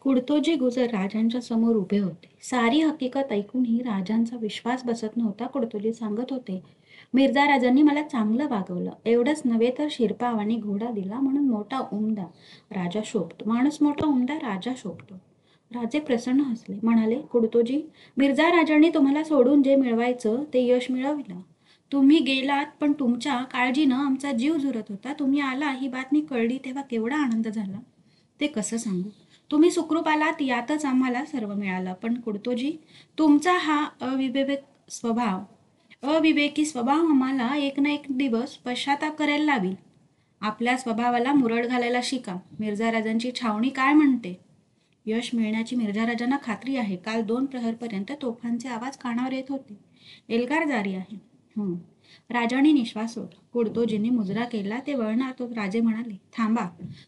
कुडतोजी गुजर राजांच्या समोर उभे होते. सारी हकीकत ऐकूनही राजांचा विश्वास बसत नव्हता. कुडतोजी सांगत होते, मिर्झा राजांनी मला चांगलं वागवलं. एवढंच नव्हे तर शिरपाव आणि घोडा दिला म्हणून मोठा उमदा राजा शोभतो. माणूस मोठा उमदा राजा शोभतो. राजे प्रसन्न हसले. म्हणाले, कुडतोजी, मिर्झा राजांनी तुम्हाला सोडून जे मिळवायचं ते यश मिळवलं. तुम्ही गेलात पण तुमच्या काळजीनं आमचा जीव जुरत होता. तुम्ही आला ही बातमी कळली तेव्हा केवढा आनंद झाला ते कसं सांगू. तुम्ही सुखरूप आलात यातच आम्हाला सर्व मिळालं. पण कुडतोजी, तुमचा हा अविवेकी स्वभाव आम्हाला एक ना एक दिवस पश्चाताप करायला लावील. आपल्या स्वभावाला मुरड घालायला शिका. मिर्झा राजांची छावणी काय म्हणते? यश मिळण्याची मिर्झा राजांना खात्री आहे. काल 2 प्रहरपर्यंत तोफांचे आवाज कानावर येत होते. एल्गार जारी आहे. राजाने निश्वास सोडला. कुडतोजींनी मुजरा केला. ते वळणार तो राजे म्हणाले, थांबा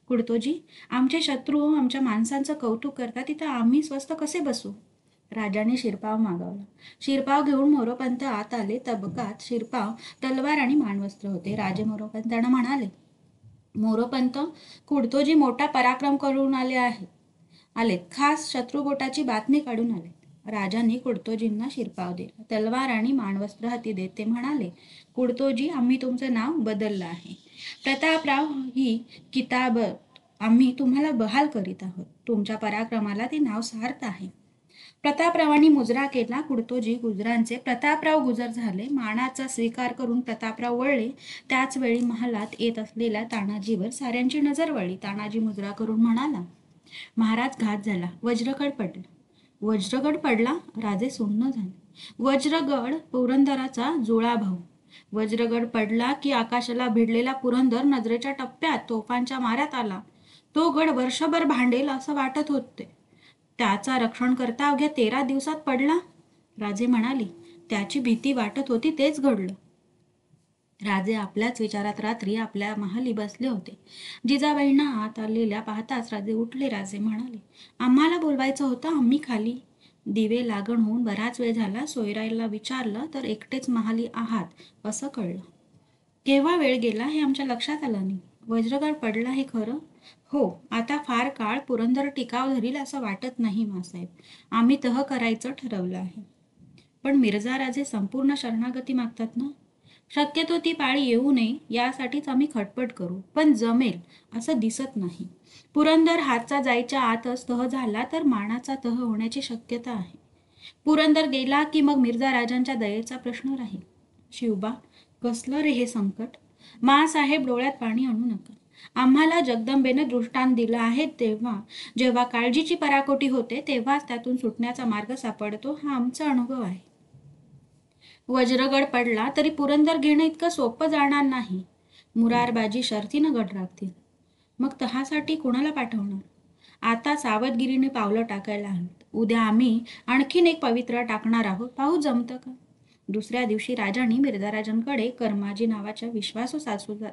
कुडतोजी, आमचे शत्रू आमच्या माणसांचं कौतुक करतात तिथं आम्ही स्वस्त कसे बसू. राजाने शिरपाव मागवला. शिरपाव घेऊन मोरोपंत आत आले. तबकात शिरपाव, तलवार आणि मानवस्त्र होते. राजे मोरोपंतांना म्हणाले, मोरोपंत, कुडतोजी मोठा पराक्रम करून आलेत. खास शत्रुगोटाची बातमी काढून आले. राजांनी कुडतोजींना शिरपाव दिला. तलवार आणि मानवस्त्र हाती देत ते म्हणाले, कुडतोजी, आम्ही तुमचं नाव बदललं आहे. प्रतापराव ही किताबत आम्ही तुम्हाला बहाल करीत आहोत. तुमच्या पराक्रमाला ते नाव सार्थ आहे. प्रतापरावांनी मुजरा केला. कुडतोजी गुजरांचे प्रतापराव गुजर झाले. मानाचा स्वीकार करून प्रतापराव वळले. त्याच वेळी महालात येत असलेल्या तानाजीवर साऱ्यांची नजर वळली. तानाजी मुजरा करून म्हणाला, महाराज, घात झाला. वज्रगड पडला. वज्रगड पडला? राजे सुन्न झाले. वज्रगड पुरंदराचा जुळा भाऊ. वज्रगड पडला की आकाशाला भिडलेला पुरंदर नजरेच्या टप्प्यात तोफांच्या माऱ्यात आला. तो गड वर्षभर भांडेल असं वाटत होते. त्याचा रक्षण करता अवघ्या 13 दिवसात पडला. राजे म्हणाले, त्याची भीती वाटत होती तेच घडलं. राजे आपल्याच विचारात रात्री आपल्या महाली बसले होते. जिजाबाईंना आत आलेल्या पाहताच राजे उठले. राजे म्हणाले, आम्हाला बोलवायचं होतं, आम्ही खाली. दिवे लागण होऊन बराच वेळ झाला. सोयराईला विचारलं तर एकटेच महाली आहात असं कळलं. केव्हा वेळ गेला हे आमच्या लक्षात आलं नाही. वज्रगड पडला हे खरं? हो. आता फार काळ पुरंदर टिकाव धरील असं वाटत नाही मासाहेब. आम्ही तह करायचं ठरवलं आहे. पण मिर्झा राजे संपूर्ण शरणागती मागतात ना. शक्यतो ती पाळी येऊ नये यासाठीच आम्ही खटपट करू. पण जमेल असं दिसत नाही. पुरंदर हातचा जायच्या आतच तह झाला तर मानाचा तह होण्याची शक्यता आहे. पुरंदर गेला की मग मिर्झा राजांच्या दयेचा प्रश्न राहील. शिवबा, कसलं रे हे संकट. मासाहेब, डोळ्यात पाणी आणू नका. आम्हाला जगदंबेनं दृष्टांत दिलं आहे. जेव्हा काळजीची पराकोटी होते तेव्हाच त्यातून सुटण्याचा मार्ग सापडतो. हा आमचा अनुभव आहे. वज्रगड पडला तरी पुरंदर घेणं इतकं सोपं जाणार नाही. मुरारबाजी शर्थीनं गड राखतील. मग तहासाठी कोणाला पाठवणार? आता सावधगिरीने पावलं टाकायला हवीत. उद्या आम्ही आणखीन एक पवित्रा टाकणार आहोत. पाहू जमतं का. दुसऱ्या दिवशी राजांनी मिर्झा राजांकडे कर्माजी नावाच्या विश्वासू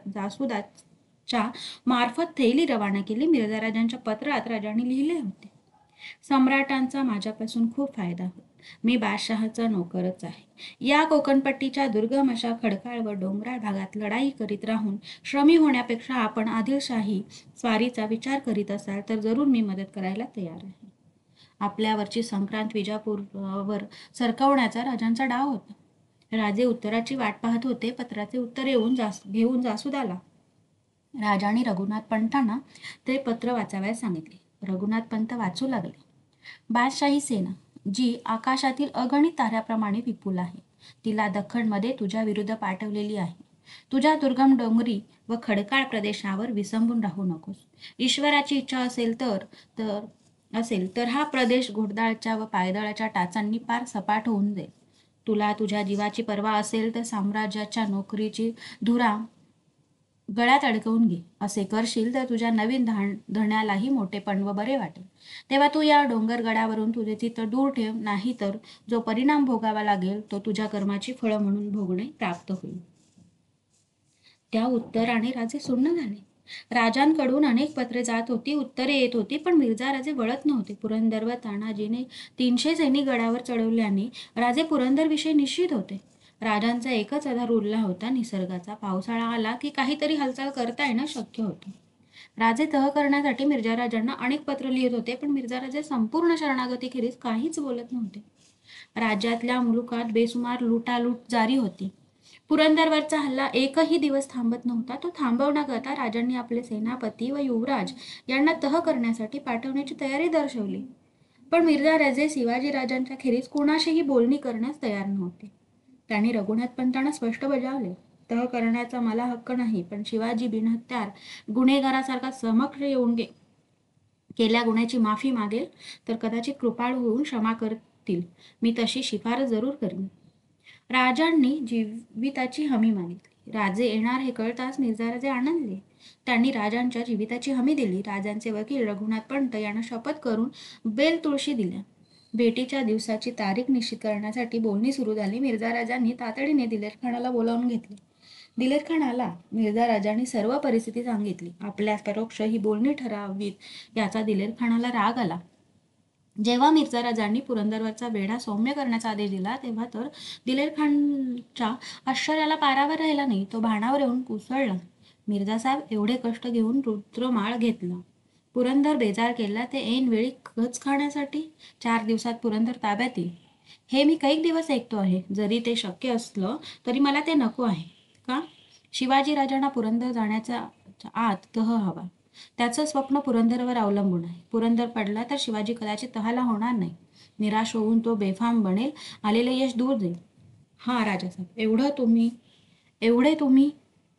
जासुदाच्या मार्फत थैली रवाना केली. मिर्झा राजांच्या पत्रात राजांनी लिहिले होते, सम्राटांचा माझ्यापासून खूप फायदा होतो. मी बादशहाचा नोकरच आहे. या कोकणपट्टीच्या दुर्गम अशा खडकाळ व डोंगराळ भागात लढाई करीत राहून श्रमी होण्यापेक्षा आपण आदिलशाही स्वारीचा विचार करीत असाल तर जरूर मी मदत करायला तयार आहे. आपल्यावरची संक्रांत विजापूरवर सरकवण्याचा राजांचा डाव होता. राजे उत्तराची वाट पाहत होते. पत्राचे उत्तर घेऊन जासुदाला राजाने रघुनाथ पंतांना ते पत्र वाचावयास सांगितले. रघुनाथ पंत वाचू लागले. बादशाही सेना जी आकाशातील अगणित ताऱ्याप्रमाणे विपुल आहे, तिला दख्खनमध्ये तुझ्या विरुद्ध पाठवलेली आहे. तुझ्या दुर्गम डोंगरी व खडकाळ प्रदेशावर विसंबून राहू नकोस. ईश्वराची इच्छा असेल तर हा प्रदेश घोडदळाच्या व पायदळाच्या टाचांनी पार सपाट होऊन जाईल. तुला तुझ्या जीवाची पर्वा असेल तर साम्राज्याच्या नोकरीची धुरा गळ्यात अडकवून घे. असे करशील तर तुझ्या नवीन धण्यालाही मोठेपण व बरे वाटेल. तेव्हा तू या डोंगरगडावरून तुझे चित्त दूर ठेव. नाही तर जो परिणाम भोगावा लागेल तो तुझ्या कर्माची फळं म्हणून भोगणे प्राप्त होईल. त्या उत्तराने राजे सुन्न झाले. राजांकडून अनेक पत्रे जात होती, उत्तरे येत होती, पण मिर्झा राजे वळत नव्हते. पुरंदर व तानाजीने 300 सैनिक गडावर चढवल्याने राजे पुरंदरविषयी निश्चित होते. राजांचा एकच आधार उरला होता, निसर्गाचा. पावसाळा आला की काहीतरी हालचाल करता येणं शक्य होतं. राजे तह करण्यासाठी मिर्झा राजांना अनेक पत्र लिहित होते, पण मिर्झा राजे संपूर्ण शरणागतीखेरीज काहीच बोलत नव्हते. राज्यातल्या मुलुखात बेसुमार लुटालूट जारी होती. पुरंदरवरचा हल्ला एकही दिवस थांबत नव्हता. तो थांबवण्याकरता राजांनी आपले सेनापती व युवराज यांना तह करण्यासाठी पाठवण्याची तयारी दर्शवली. पण मिर्झा राजे शिवाजी राजांच्या खेरीज कोणाशीही बोलणी करण्यास तयार नव्हते. त्यांनी रघुनाथ पंतांना स्पष्ट बजावले, तह करण्याचा मला हक्क नाही, पण शिवाजी बिनहत्यार गुन्हेगारासारखा समक्ष येऊन केल्या गुन्ह्याची माफी मागेल तर कदाचित कृपाळू होऊन क्षमा करतील. मी तशी शिफारस जरूर करीन. राजांनी जीविताची हमी मागितली. राजे येणार हे कळताच मिर्झा राजे आनंदले. त्यांनी राजांच्या जीविताची हमी दिली. राजांचे वकील रघुनाथ पंत यांना शपथ करून बेलतुळशी दिल्या. भेटीच्या दिवसाची तारीख निश्चित करण्यासाठी बोलणी सुरू झाली. मिर्झा राजांनी तातडीने दिलेरखानाला बोलावून घेतले. दिलेरखानाला मिर्झा राजांनी सर्व परिस्थिती सांगितली. आपल्यास परोक्ष ही बोलणी ठरावीत याचा दिलेरखानाला राग आला. जेव्हा मिर्झा राजांनी पुरंदरवरचा वेढा सौम्य करण्याचा आदेश दिला, तेव्हा तर दिलेरखानच्या आश्चर्याला पारावर राहिला नाही. तो भानावर येऊन कोसळला. मिर्झासाहेब एवढे कष्ट घेऊन रुद्रमाळ घेतला, पुरंदर बेजार केला, ते ऐन वेळी खच खाण्यासाठी? 4 दिवसात पुरंदर ताब्यात येईल हे मी कैक दिवस ऐकतो आहे. जरी ते शक्य असलं तरी मला ते नको आहे. का? शिवाजी राजांना पुरंदर जाण्याच्या आत तह हवा. त्याचं स्वप्न पुरंदरवर अवलंबून आहे. पुरंदर पडला तर शिवाजी कदाचित तहाला होणार नाही. निराश होऊन तो बेफाम बनेल. आलेलं यश दूर जाईल. हा राजासाहेब, एवढे तुम्ही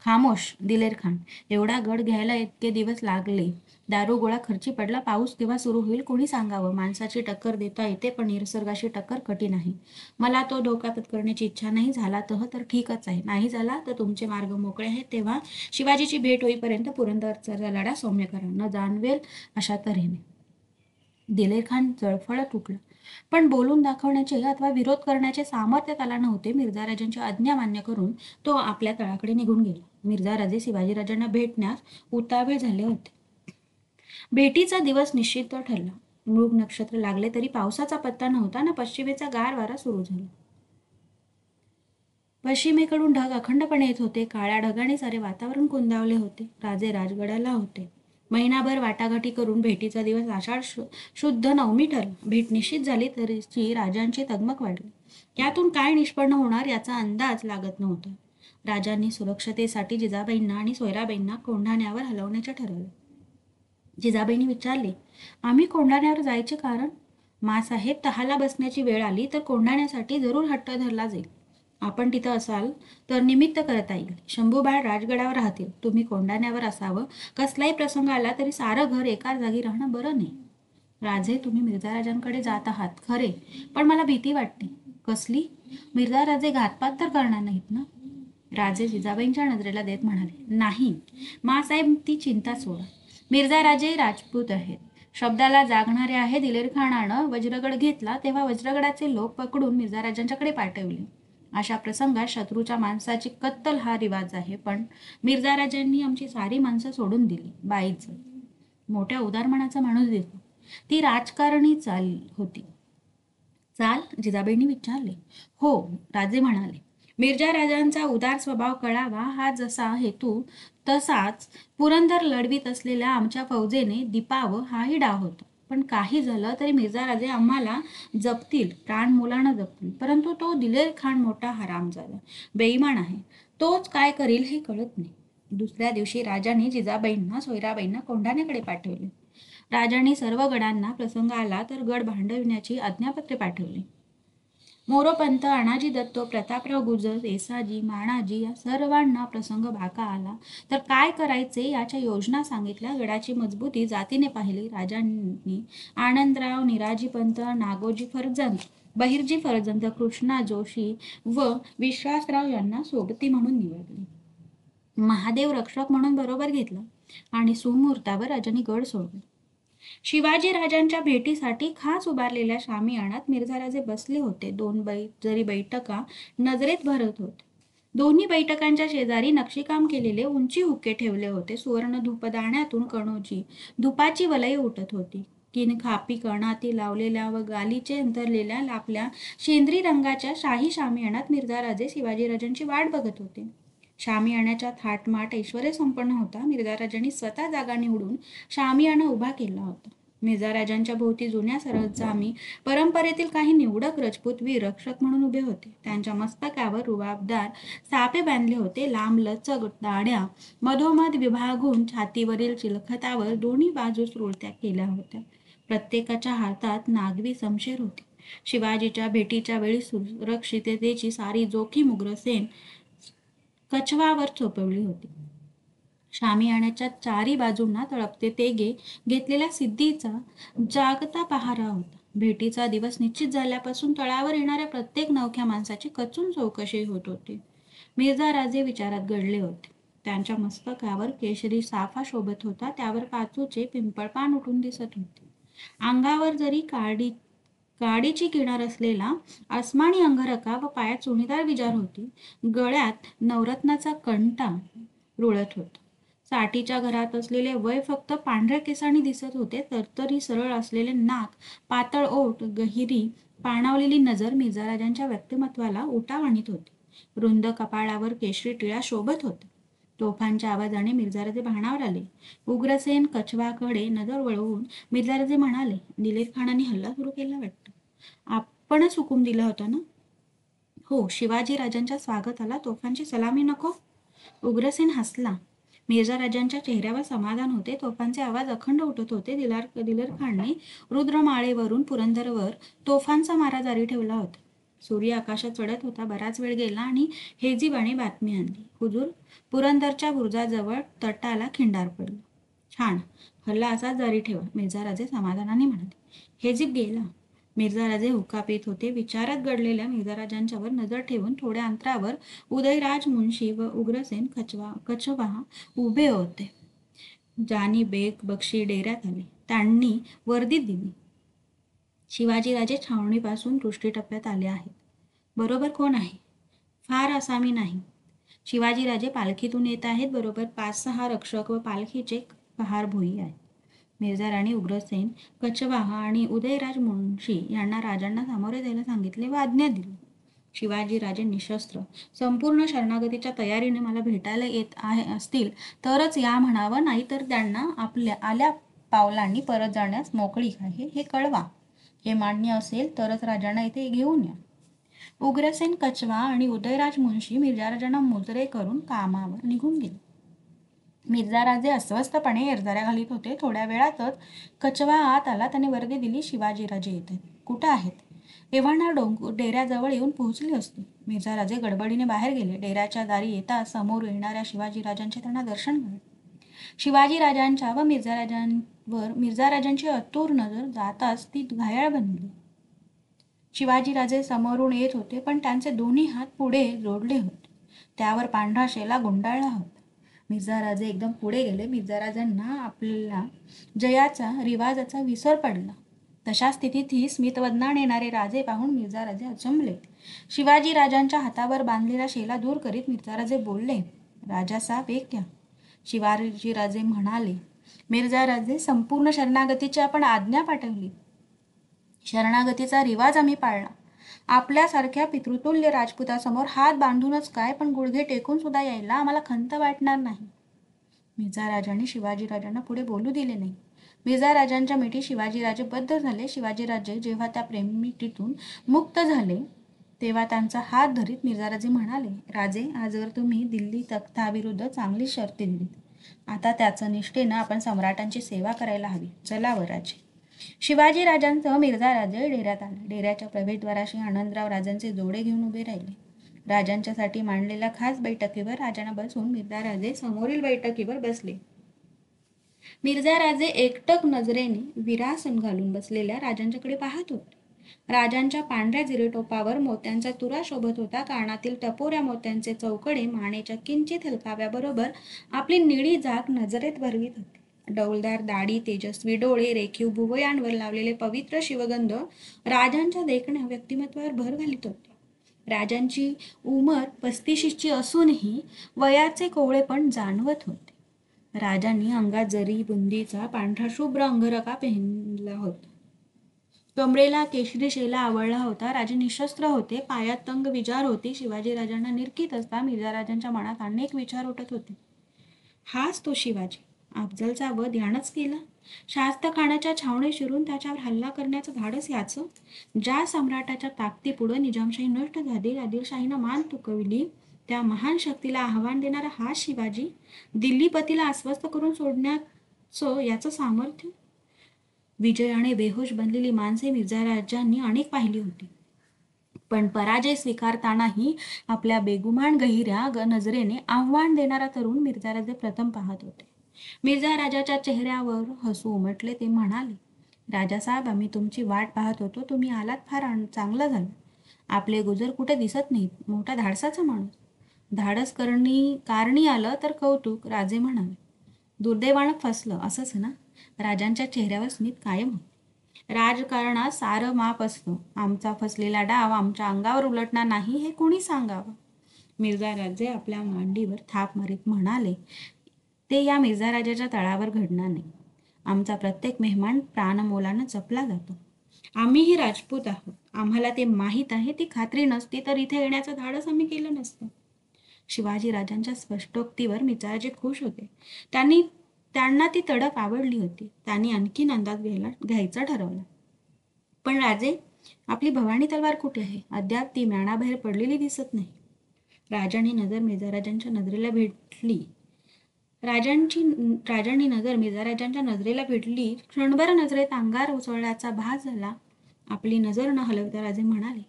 खामोश. दिलेरखान, एवढा गड घ्यायला इतके दिवस लागले. दारू गोळा खर्ची पडला. पाऊस केव्हा सुरू होईल कोणी सांगावं. माणसाची टक्कर देता येते, पण निसर्गाशी टक्कर कठीण आहे. मला तो धोका पत्करण्याची इच्छा नाही. झाला तह तर ठीकच आहे, नाही झाला तर तुमचे मार्ग मोकळे आहेत. तेव्हा शिवाजीची भेट होईपर्यंत पुरंदरचा लढा सौम्य करा, न जाणवेल अशा तऱ्हेने. दिलेरखान जळफळत उठला, पण बोलून दाखवण्याचे अथवा विरोध करण्याचे सामर्थ्य त्याला नव्हते. मिर्झा राजांची आज्ञा मान्य करून तो आपल्या तळाकडे निघून गेला. मिर्झा राजे शिवाजीराजांना भेटण्यास उतावीळ झाले होते. भेटीचा दिवस निश्चित ठरला. मृग नक्षत्र लागले तरी पावसाचा पत्ता नव्हता ना पश्चिमेचा गार वारा सुरू झाला. पश्चिमेकडून ढग अखंडपणे येत होते. काळ्या ढगाने सारे वातावरण कुंदावले होते. राजे राजगडाला होते. महिनाभर वाटाघाटी करून भेटीचा दिवस आषाढ शुद्ध नवमी ठरला. भेट निश्चित झाली तरीची राजांची तगमग वाढली. यातून काय निष्पन्न होणार याचा अंदाज लागत नव्हता. राजांनी सुरक्षतेसाठी जिजाबाईंना आणि सोयराबाईंना कोंढाण्यावर हलवण्याचे ठरवले. जिजाबाईंनी विचारले, आम्ही कोंढाण्यावर जायचे कारण? मासाहेब, तहाला बसण्याची वेळ आली तर कोंढाण्यासाठी जरूर हट्ट धरला जाईल. आपण तिथं असाल तर निमित्त करता येईल. शंभूबाळ राजगडावर राहतील, तुम्ही कोंढाण्यावर असावं. कसलाही प्रसंग आला तरी सारं घर एका जागी राहणं बरं नाही. राजे, तुम्ही मिर्झा राजांकडे जात आहात खरे, पण मला भीती वाटते. कसली? मिर्झा राजे घातपात तर करणार नाहीत ना? राजे जिजाबाईंच्या नजरेला देत म्हणाले, नाही मासाहेब, ती चिंता सोडा. मिर्झा राजे राजपूत आहेत, शब्दाला जागणारे आहे. दिलेरखानानं वज्रगड घेतला तेव्हा वज्रगडाचे लोक पकडून मिर्झा राजांच्याकडे पाठवले. अशा प्रसंगात शत्रूच्या माणसाची कत्तल हा रिवाज आहे. पण मिर्झा राजांनी आमची सारी माणसं सोडून दिली. बाईचं मोठ्या उदारमनाचा माणूस दिसतो. ती राजकारणी चाल होती. चाल? जिजाबाईंनी विचारले. हो, राजे म्हणाले. मिर्झा राजांचा उदार स्वभाव कळावा हा जसा हेतू, तसाच पुरंदर लढवीत असलेल्या आमच्या फौजेने दिपावं हाही डाव होता. पण काही झालं तरी मिर्झा राजे आम्हाला जपतील, प्राण मुलानं जपतील. परंतु तो दिलेरखान मोठा हरामजादा, बेईमान आहे. तोच काय करील हे कळत नाही. दुसऱ्या दिवशी राजांनी जिजाबाईंना सोयराबाईंना कोंढाण्याकडे पाठवले. राजांनी सर्व गडांना प्रसंग आला तर गड भांडविण्याची आज्ञापत्रे पाठवली. मोरोपंत, अनाजी दत्तो, प्रतापराव गुजर, येसाजी, मानाजी या सर्वांना प्रसंग भाका आला तर काय करायचे याच्या योजना सांगितल्या. गडाची मजबूती जातीने पाहिली. राजांनी आनंदराव, निराजीपंत, नागोजी फर्जंद, बहिर्जी फर्जंद, कृष्णा जोशी व विश्वासराव यांना सोबती म्हणून निवडले. महादेव रक्षक म्हणून बरोबर घेतला आणि सुमुहूर्तावर राजांनी गड सोडला. शिवाजी राजांच्या भेटीसाठी खास उभारलेल्या शामियानात मिर्झा राजे बसले होते. 2 जरी बैठका नजरेत भरत होते. दोन्ही बैठकांच्या शेजारी नक्षीकाम केलेले उंची हुक्के ठेवले होते. सुवर्ण धूपदाण्यातून कणोची धुपाची वलय उठत होती. खापी कणाती लावलेल्या व गालीचे अंतरलेल्या आपल्या शेंद्री रंगाच्या शाही शामियानात मिर्झा राजे शिवाजीराजांची वाट बघत होते. शामियाण्याचा थाटमाट ऐश्वर्य संपन्न होता. मिर्झाराजांनी स्वतः जागा निवडून शामियाना उभा केला होता. मिर्झाराजांच्या भोवती जुन्या सरंजामी परंपरेतील काही निवडक रजपूत वीर रक्षक म्हणून उभे होते. त्यांच्या मस्तकावर रुबाबदार सापे बांधले होते. लांब लचक दाढ्या मधोमध विभागून छातीवरील चिलखतावर दोन्ही बाजूस रुळत्या केल्या होत्या. प्रत्येकाच्या हातात नागवी शमशेर होती. शिवाजीच्या भेटीच्या वेळी सुरक्षिततेची सारी जोखीम उग्रसेन कछवावर सोपवली होती. शामियाण्याच्या चारी बाजूंना तळपते तेगे घेतलेल्या सिद्धीचा जागता पहारा होता. भेटीचा दिवस निश्चित झाल्यापासून तळावर येणाऱ्या प्रत्येक नवख्या माणसाची कचून चौकशी होत होती. मिर्झा राजे विचारात गडले होते. त्यांच्या मस्तकावर केशरी साफा शोभत होता. त्यावर काचूचे पिंपळपान उठून दिसत होते. अंगावर जरी काडीची किनार असलेला आसमानी अंगरखा व पायात चुणीदार विजार होती. गळ्यात नवरत्नाचा कंठा रुळत होता. साठीच्या घरात असलेले वय फक्त पांढऱ्या केसांनी दिसत होते. तरतरी सरळ असलेले नाक, पातळ ओठ, गहिरी पाणावलेली नजर मिर्झाराजांच्या व्यक्तिमत्वाला उठाव आणीत होती. रुंद कपाळावर केशरी टिळा शोभत होता. तोफांच्या आवाजाने मिर्झाराजे भानावर आले. उग्रसेन कछवाकडे नजर वळवून मिर्झाराजे म्हणाले, दिलेर खानाने हल्ला सुरू केला वाटतं. आपणच हुकूम दिला होता ना? हो. शिवाजी राजांच्या स्वागताला तोफांची सलामी नको? उग्रसेन हसला. मिर्झा राजांच्या चेहऱ्यावर समाधान होते. तोफांचे आवाज अखंड उठत होते. दिलेर खानने रुद्रमाळेवरून पुरंदरवर तोफांचा मारा जारी ठेवला होता. सूर्य आकाशात चढत होता. बराच वेळ गेला आणि हेजीबाने बातमी आणली, हुजूर, पुरंदरच्या बुरुजाजवळ तटाला खिंडार पडलं. छान. हल्ला असाच जारी ठेवा, मिर्झाराजे समाधानाने म्हणाले. हेजीब गेला. मिर्झाराजे हुक्का पीत होते. विचारात गडलेल्या मिर्झाराजांच्यावर नजर ठेवून थोड्या अंतरावर उदयराज मुन्शी व उग्रसेन कछवाहा उभे होते. जानी बेग बक्षी डेऱ्यात आले. त्यांनी वर्दी दिली. शिवाजीराजे छावणीपासून दृष्टी टप्प्यात आले आहेत. बरोबर कोण आहे? फार आसामी नाही. शिवाजीराजे पालखीतून येत आहेत. बरोबर 5-6 रक्षक व पालखीचे पहार भोई आहेत. मिर्झा राणी, उग्रसेन, कछवाहा आणि उदयराज मुन्शी यांना राजांना सामोरे जायला सांगितले व आज्ञा दिली. शिवाजीराजे निशस्त्र संपूर्ण शरणागतीच्या तयारीने मला भेटायला येत असतील तरच या म्हणावं, नाहीतर त्यांना आपल्या आल्या पावलांनी परत जाण्यास मोकळीक आहे हे कळवा. हे मान्य असेल तरच राजांना इथे घेऊन या. उग्रसेन, कछवा आणि उदयराज मुन्शी मिर्झाराजांना मुजरे करून कामावर निघून गेले. मिर्झाराजे अस्वस्थपणे एरझाऱ्या घालीत होते. थोड्या वेळातच कछवा आत आला. त्याने वर्दी दिली. शिवाजीराजे येत आहेत. कुठं आहेत? एव्हाना डेऱ्याजवळ येऊन पोहोचले असते. मिर्झाराजे गडबडीने बाहेर गेले. डेऱ्याच्या दारी येता समोर येणाऱ्या शिवाजीराजांचे त्यांना दर्शन झाले. शिवाजीराजांच्या व मिर्झाराजांची आतुर नजर जाताच ती घायाळ बनली. शिवाजीराजे समोरून येत होते, पण त्यांचे दोन्ही हात पुढे जोडले होते. त्यावर पांढरा शेला गुंडाळला होता. मिर्झाराजे एकदम पुढे गेले. मिर्झाराजांना आपल्या जयाचा रिवाजाचा विसर पडला. तशा स्थितीत ही स्मितवदनाने येणारे राजे पाहून मिर्झाराजे अचंबले. शिवाजीराजांच्या हातावर बांधलेला शेला दूर करीत मिर्झाराजे बोलले, राजा साहेब एक क्या? शिवाजीराजे म्हणाले, मिर्झाराजे, संपूर्ण शरणागतीची आपण आज्ञा पाठवली. शरणागतीचा रिवाज आम्ही पाळला. आपल्यासारख्या पितृतुल्य राजपुतासमोर हात बांधूनच काय, पण गुडघे टेकून सुद्धा यायला आम्हाला खंत वाटणार नाही. मिर्झाराजांनी शिवाजीराजांना पुढे बोलू दिले नाही. मिर्झाराजांच्या मिठी शिवाजीराजे बद्ध झाले. शिवाजीराजे जेव्हा त्या प्रेममिठीतून मुक्त झाले तेव्हा त्यांचा हात धरीत मिर्झाराजे म्हणाले, राजे, आजवर तुम्ही दिल्ली तख्ताविरुद्ध चांगली शर्ती दिलीत. आता त्याचं निष्ठेनं आपण सम्राटांची सेवा करायला हवी. चला वर राजे. शिवाजीराजांसह मिर्झाराजे डेऱ्यात आले. डेऱ्याच्या प्रवेशद्वाराशी आनंदराव राजांचे जोडे घेऊन उभे राहिले. राजांच्यासाठी मांडलेल्या खास बैठकीवर राजांना बसवून मिर्झाराजे समोरील बैठकीवर बसले. मिर्झाराजे एकटक नजरेने विरासन घालून बसलेल्या राजांच्याकडे पाहत होते. राजांच्या पांढऱ्या जिरेटोपावर मोत्यांचा तुरा शोभत होता. कानातील टपोऱ्या मोत्यांचे चौकडे मानेच्या किंचित हलकाव्याबरोबर आपली निळी जाग नजरेत भरवीत होते. डौलदार दाढी, तेजस्वी डोळे, रेखीव भुवयांवर लावलेले पवित्र शिवगंध राजांच्या देखण्या व्यक्तिमत्वावर भर घालीत होते. राजांची उमर 35ची असूनही वयाचे कोवळेपण जाणवत होते. राजांनी अंगात जरी बुंदीचा पांढरा शुभ्र अंगरखा पेहनला होता. कमरेला केशरी शेला आवळला होता. राजे निशस्त्र होते. पायात तंग विजार होती. शिवाजी राजांना निरखीत असता मिर्झा राजांच्या मनात अनेक विचार उठत होते. हाच तो शिवाजी. अफजलचा वध यानंच केला. शास्तखानाच्या छावणी शिरून त्याच्यावर हल्ला करण्याचं धाडस याचं. ज्या सम्राटाच्या ताकदीपुढं निजामशाही नष्ट झाली, आदिलशाहीनं मान तुकवली, त्या महान शक्तीला आव्हान देणारा हा शिवाजी. दिल्लीपतीला अस्वस्थ करून सोडण्याचं याचं सामर्थ्य. विजयाने बेहोश बनलेली माणसे मिर्झा राजांनी अनेक पाहिली होती. पण पराजय स्वीकारतानाही आपल्या बेगुमान गहिऱ्या नजरेने आव्हान देणारा तरुण मिर्झा राजे प्रथम पाहत होते. मिर्झा राजाच्या चेहऱ्यावर हसू उमटले. ते म्हणाले, राजासाहेब, आम्ही तुमची वाट पाहत होतो. तुम्ही आलात, फार चांगलं झालं. आपले गुजर कुठे दिसत नाहीत. मोठा धाडसाचा माणूस. धाडस कारणी आलं तर कौतुक, राजे म्हणाले. दुर्दैवानं फसलं, असंच ना? राजांच्या चेहऱ्यावर स्मित कायम होते. राजकारणात सारं माप असतं. आमचा फसलेला डाव आमच्या अंगावर उलटणार नाही, हे कोणी सांगावं? मिर्झा राजे आपल्या मांडीवर थाप मारीत म्हणाले, ते या मिर्झा राजाच्या तळावर घडणार नाही. आमचा प्रत्येक मेहमान प्राणमोलानं जपला जातो. आम्हीही राजपूत आहोत. आम्हाला ते माहीत आहे. ती खात्री नसती तर इथे येण्याचं धाडस आम्ही केलं नसतं. शिवाजी राजांच्या स्पष्टोक्तीवर मिर्झाराजे खुश होते. त्यांना ती तडफ आवडली होती. त्यांनी आणखीन अंदाज घ्यायचा ठरवला. पण राजे, आपली भवानी तलवार कुठे आहे? अद्याप ती म्याणाबाहेर पडलेली दिसत नाही. राजांनी नजर मिर्झाराजांच्या नजरेला भेटली. राजांनी नजर मिर्झाराजांच्या नजरेला भेटली. क्षणभर नजरेत अंगार उसळल्याचा भास झाला. आपली नजर न हलवता राजे म्हणाले,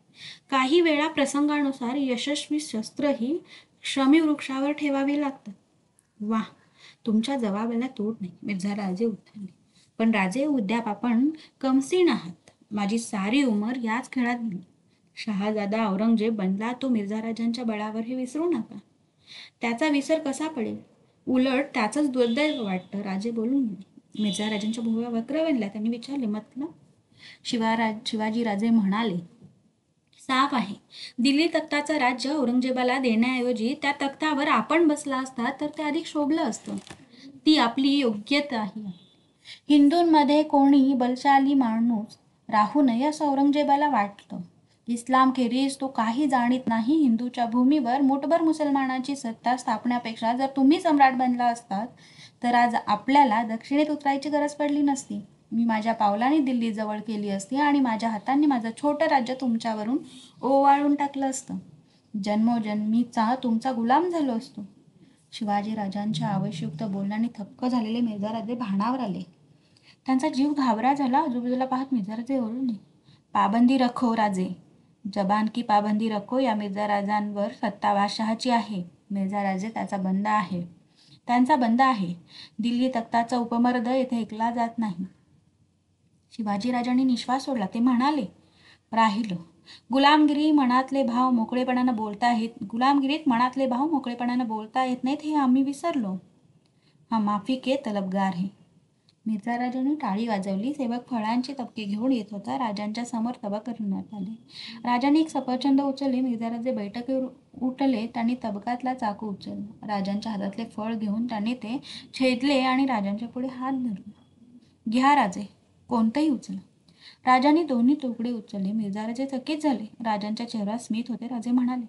काही वेळा प्रसंगानुसार यशस्वी शस्त्रही शमी वृक्षावर ठेवावी लागतात. वाह, तुमच्या जबाबाला तोड नाही. मिर्झा राजे उत्थानले. पण राजे, उद्याप आपण कमसीन आहात. माझी सारी उमर याच खेळात गेली. शहाजादा औरंगजेब बनला तो मिर्झा राजांच्या बळावर, हे विसरू नका. त्याचा विसर कसा पडेल? उलट त्याचंच दुर्दैव वाटतं. राजे बोलून गेले. मिर्झा राजांच्या भुवया वक्र बनल्या. त्यांनी विचारले, मतलब? शिवाजी राजे म्हणाले, साफ आहे. दिल्ली तख्ताचं राज्य औरंगजेबाला देण्याऐवजी त्या तख्तावर आपण बसला असता तर ते अधिक शोभलं असतं. ती आपली योग्यताही आहे. हिंदूंमध्ये कोणी बलशाली माणूस राहू नये असं औरंगजेबाला वाटतं. इस्लामखेरीज तो काही जाणीत नाही. हिंदूच्या भूमीवर मुठभर मुसलमानांची सत्ता स्थापण्यापेक्षा जर तुम्ही सम्राट बनला असतात तर आज आपल्याला दक्षिणेत उतरायची गरज पडली नसती. मी माझ्या पावलांनी दिल्ली जवळ केली असती आणि माझ्या हातांनी माझं छोटं राज्य तुमच्यावरून ओवाळून टाकलं असतं. जन्मोजन्मीचा तुमचा गुलाम झालो असतो. शिवाजी राजांच्या आवश्युक्त बोलण्याने थक्क झालेले मिर्झा राजे भानावर आले. त्यांचा जीव घाबरा झाला. आजूबाजूला पाहत मिर्झा राजे ओरडले, पाबंदी रखो राजे, जबान की पाबंदी रखो. या मिर्झा राजांवर सत्ता बादशहाची आहे. मिर्झा राजे त्यांचा बंद आहे. दिल्ली तख्ताचा उपमर्द येथे ऐकला जात नाही. शिवाजी राजांनी निश्वास सोडला. ते म्हणाले, राहिलं. गुलामगिरीत मनातले भाव मोकळेपणानं बोलता येत नाहीत हे आम्ही विसरलो. हा माफी के तलबगार है. मिर्झा राजांनी टाळी वाजवली. सेवक फळांची तबके घेऊन येत होता. राजांच्या समोर तबक करण्यात आले. राजांनी एक सफरचंद उचलले. मिर्झा राजे बैठकीवर उठले. त्यांनी तबकातला चाकू उचलला. राजांच्या हातातले फळ घेऊन त्यांनी ते छेदले आणि राजांच्या पुढे हात धरला. घ्या राजे, कोणतंही उचला. राजांनी दोन्ही तुकडे उचलले. मिर्झा राजे चकित झाले. राजांच्या चेहऱ्यावर स्मित होते. राजे म्हणाले,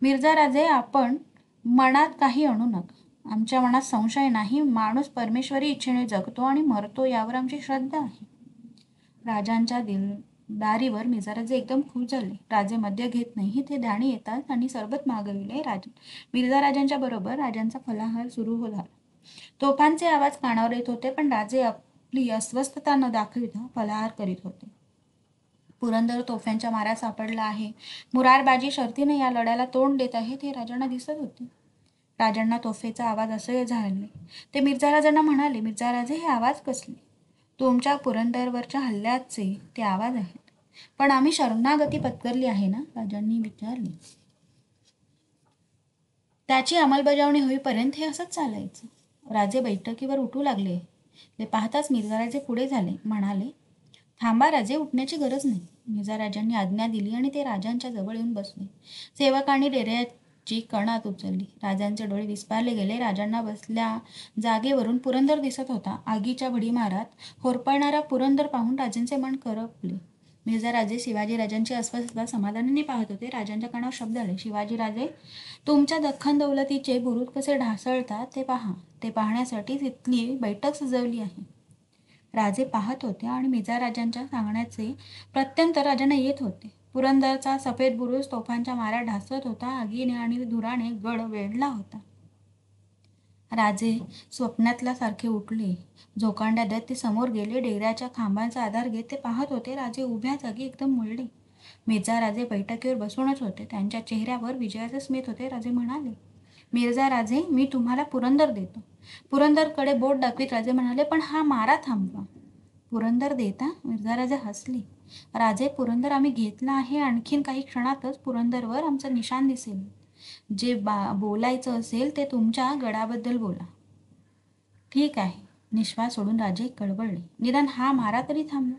मिर्झा राजे, आपण मनात काही आणू नका. आमच्या मनात संशय नाही. माणूस परमेश्वरी इच्छेने जगतो आणि मरतो यावर आमची श्रद्धा आहे. राजांच्या दिलदारीवर मिर्झा राजे एकदम खुश झाले. राजे मद्य घेत नाही ते ध्यानी येतात. त्यांनी सरबत मागविले. मिर्झा राजांच्या बरोबर राजांचा फलाहार सुरू झाला. तोफांचे आवाज कानावर येत होते, पण राजे आपली अस्वस्थता न दाखविता फलाहार करीत होते. पुरंदर तोफ्यांच्या माऱ्यात सापडला आहे. मुरारबाजी शर्तीने या लढ्याला तोंड देत आहेत हे राजांना दिसत होते. राजांना तोफेचा आवाज असह्य झाले. ते मिर्झा राजांना म्हणाले, मिर्झा राजे, हे आवाज कसले? तुमच्या पुरंदरवरच्या हल्ल्याचे ते आवाज आहेत. पण आम्ही शरणागती पत्करली आहे ना? राजांनी विचारले. त्याची अंमलबजावणी होईपर्यंत हे असंच चालायचं. राजे बैठकीवर उठू लागले. ते पाहताच मिर्झा राजे पुढे झाले. म्हणाले, थांबा राजे, उठण्याची गरज नाही. मिर्झा राजांनी आज्ञा दिली आणि ते राजांच्या जवळ येऊन बसले. सेवकांनी डेऱ्याची कणात उचलली. राजांचे डोळे विस्पारले गेले. राजांना बसल्या जागेवरून पुरंदर दिसत होता. आगीच्या भडीमारात होरपळणारा पुरंदर पाहून राजांचे मन करपले. मिर्झाराजे शिवाजीराजांची अस्वस्थता समाधानाने पाहत होते. राजांच्या कानावर शब्द आले. शिवाजीराजे, तुमच्या दख्खन दौलतीचे बुरुज कसे ढासळतात ते पहा. ते पाहण्यासाठी तिथली बैठक सजवली आहे. राजे पाहत होते आणि मिर्झाराजांच्या सांगण्याचे प्रत्युत्तर राजांना येत होते. पुरंदरचा सफेद बुरुज तोफांच्या माऱ्यात ढासळत होता. आगीने आणि धुराने गड वेढला होता. राजे स्वप्नातल्या सारखे उठले. झोकांड्या देत ते समोर गेले. डेऱ्याच्या खांबांचा आधार घेत ते पाहत होते. राजे उभ्या जागी एकदम मुरले. मिर्झाराजे बैठकीवर बसूनच होते. त्यांच्या चेहऱ्यावर विजयाचे स्मित होते. राजे म्हणाले, मिर्झाराजे, मी तुम्हाला पुरंदर देतो. पुरंदरकडे बोट दाखवीत राजे म्हणाले, पण हा मारा थांबवा. पुरंदर देता? मिर्झाराजे हसले. राजे, पुरंदर आम्ही घेतला आहे. आणखीन काही क्षणातच पुरंदरवर आमचं निशाण दिसेल. जे बोलायचं असेल ते तुमच्या गडाबद्दल बोला. ठीक आहे. निश्वास सोडून राजे कळवळले. निदान हा मारा तरी थांबवा.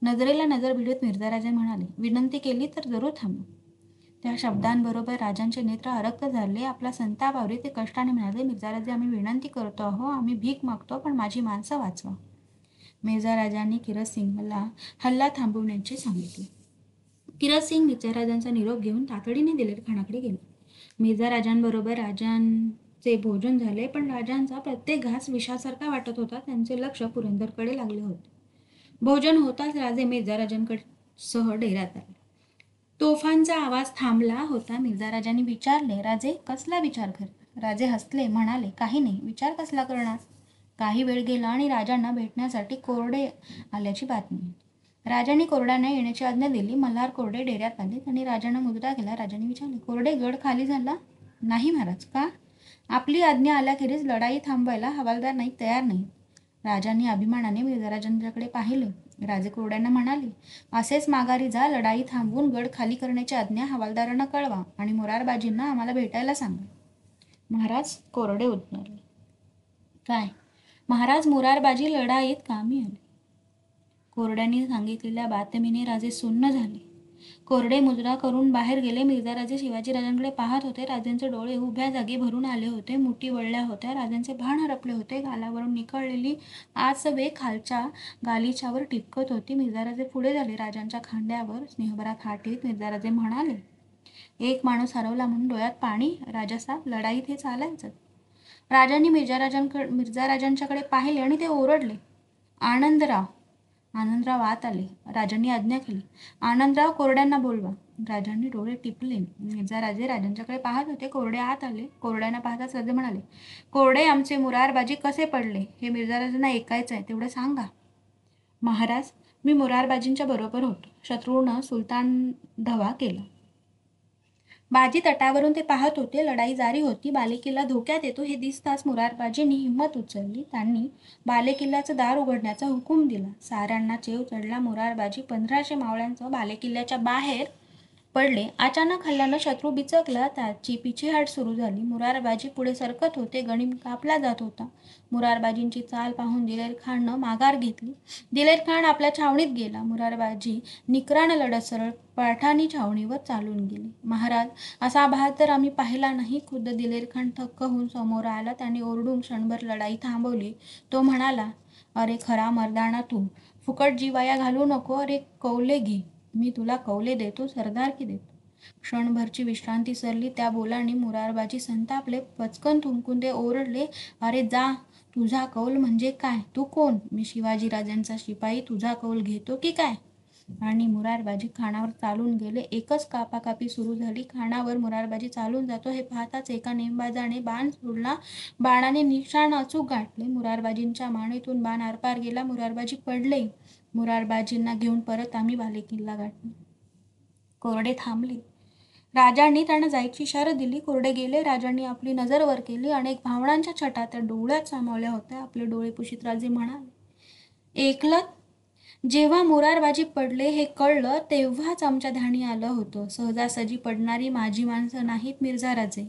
नजरेला नजर भिडत मिर्झाराजे म्हणाले, विनंती केली तर जरूर थांबवा. त्या शब्दांबरोबर राजांचे नेत्र आरक्त झाले. आपला संताप आवरीत ते कष्टाने म्हणाले, मिर्झाराजे, आम्ही विनंती करतो आहो, आम्ही भीक मागतो, पण माझी माणसं वाचवा. मिर्झाराजांनी किरतसिंगला हल्ला थांबवण्याचे सांगितले. किरतसिंग मिर्झाराजांचा निरोप घेऊन तातडीने दिलेर खानाकडे गेले. मिर्झाराजांबरोबर राजांचे भोजन झाले, पण राजांचा प्रत्येक घास विषासारखा वाटत होता. त्यांचे लक्ष पुरंदरकडे लागले होते. भोजन होताच राजे मिर्झाराजांकडे सह डेऱ्यात आले. तोफांचा आवाज थांबला होता. मिर्झाराजांनी विचारले, राजे, कसला विचार करता? राजे हसले. म्हणाले, काही नाही. विचार कसला करणार? काही वेळ गेला आणि राजांना भेटण्यासाठी कोरडे आल्याची बातमी. राजांनी कोरड्यांना येण्याची आज्ञा दिली. मल्हार कोरडे डेऱ्यात आले. त्यांनी राजांना मुजरा केला. राजांनी विचारले, कोरडे, गड खाली झाला? नाही महाराज. का? आपली आज्ञा आल्याखेरीज लढाई थांबवायला हवालदार नाही, तयार नाही. राजांनी अभिमानाने मिर्झाराजांच्याकडे पाहिले. राजे कोरड्यांना म्हणाले, असेच माघारी जा. लढाई थांबवून गड खाली करण्याची आज्ञा हवालदारांना कळवा आणि मोरारबाजींना आम्हाला भेटायला सांगा. महाराज, कोरडे उद्गारले. काय? महाराज, मोरारबाजी लढाईत कामी आले. कोरड्यांनी सांगितलेल्या बातमीने राजे सुन्न झाले. कोरडे मुजरा करून बाहेर गेले. मिर्झाराजे शिवाजीराजांकडे पाहत होते. राजांचे डोळे उभ्या जागी भरून आले होते. मुठी वळल्या होत्या. राजांचे भान हरपले होते. गालावरून निखळलेली आसवे खालच्या गालिच्यावर टिपकत होती. मिर्झाराजे पुढे झाले. राजांच्या खांद्यावर स्नेहभरा हात ठेवीत मिर्झाराजे म्हणाले, एक माणूस हरवला म्हणून डोळ्यात पाणी? राजासाहेब, लढाईत हे चालायचं. राजांनी मिर्झाराजांच्याकडे पाहिले आणि ते ओरडले, आनंदराव. आनंदराव आत आले. राजांनी आज्ञा केली, आनंदराव, कोरड्यांना बोलवा. राजांनी डोळे टिपले. मिर्झाराजे राजांच्याकडे पाहत होते. कोरडे आत आले. कोरड्यांना पाहताच राजे म्हणाले, कोरडे, आमचे मोरारबाजी कसे पडले हे मिर्झाराजांना ऐकायचं आहे, तेवढं सांगा. महाराज, मी मोरारबाजींच्या बरोबर होतो. शत्रूनं सुलतान धवा केला. बाजी तटावरून ते पाहत होते. लढाई जारी होती. बालेकिल्ला धोक्यात येतो हे दिसताच मोरारबाजींनी हिंमत उचलली. त्यांनी बालेकिल्ल्याचं दार उघडण्याचा हुकूम दिला. साऱ्यांना चेव चढला. मोरारबाजी 1500 मावळ्यांसह बालेकिल्ल्याच्या बाहेर पडले. अचानक हल्ल्यानं शत्रू बिचकला. त्याची पिछेहाट सुरू झाली. मोरारबाजी पुढे सरकत होते. गणिम कापला जात होता. मोरारबाजींची चाल पाहून दिलेर खाननं माघार घेतली. दिलेर खान आपल्या छावणीत गेला. मोरारबाजी निकरानं लढत सरळ पठाणी छावणीवर चालून गेले. महाराज, असा बहादर आम्ही पाहिला नाही. खुद्द दिलेर खान थक्क होऊन समोर आला. त्याने ओरडून क्षणभर लढाई थांबवली. तो म्हणाला, अरे खरा मर्दाना तू, फुकट जीवाया घालू नको. अरे कौले घे, मी तुला कौले देतो, सरदारकी देतो. क्षणभरची विश्रांती सरली. त्या बोलांनी मोरारबाजी संतापले. पचकन थुंकून ते ओरडले, अरे जा, तुझा कौल म्हणजे काय? तू कोण? मी शिवाजीराजांचा शिपाई. तुझा कौल घेतो की काय? आणि मोरारबाजी खानावर चालून गेले. एकच कापाकापी सुरू झाली. खानावर मोरारबाजी चालून जातो हे पाहताच एका नेमबाजाने बाण सोडला. बाणाने निशाण अचूक गाठले. मोरारबाजींच्या मानेतून बाण आरपार गेला. मोरारबाजी पडले. मोरारबाजींना घेऊन परत आम्ही बालेकिल्ला गाठला. कोरडे थांबले. राजांनी त्यांना जायची इशारा दिली. कोरडे गेले. राजांनी आपली नजर वर केली. अनेक भावनांच्या छटा त्या डोळ्यात सामावल्या होत्या. आपले डोळे पुशीत राजे म्हणाले, ऐकलं? जेव्हा मोरारबाजी पडले हे कळलं तेव्हाच आमच्या ध्यानी आलं होतं. सहजासहजी पडणारी माझी माणसं नाहीत मिर्झाराजे.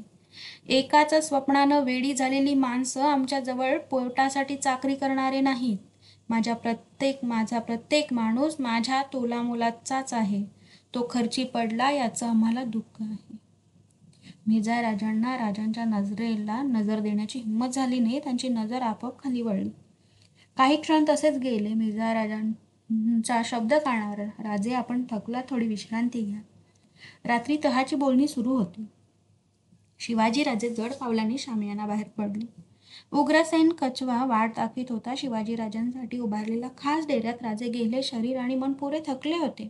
एकाच स्वप्नानं वेडी झालेली माणसं आमच्या जवळ पोटासाठी चाकरी करणारे नाहीत. माझा प्रत्येक माणूस माझ्या तोलामोलाचाच आहे. तो खर्ची पडला याचं आम्हाला दुःख आहे. मिर्झाराजांना राजांच्या नजरेला नजर देण्याची हिंमत झाली नाही. त्यांची नजर आपोआप खाली वळली. काही क्षण तसेच गेले. मिर्झाराजांना चा शब्द कानावर. राजे, आपण थकला, थोडी विश्रांती घ्या. रात्री तहाची बोलणी सुरू होती. शिवाजीराजे जड पावलांनी शामियाना बाहेर पडले. उग्रसेन कचवा वाट दाखवित होता. शिवाजीराजांसाठी उभारलेला खास डेऱ्यात राजे गेले. शरीर आणि मन पुरे थकले होते.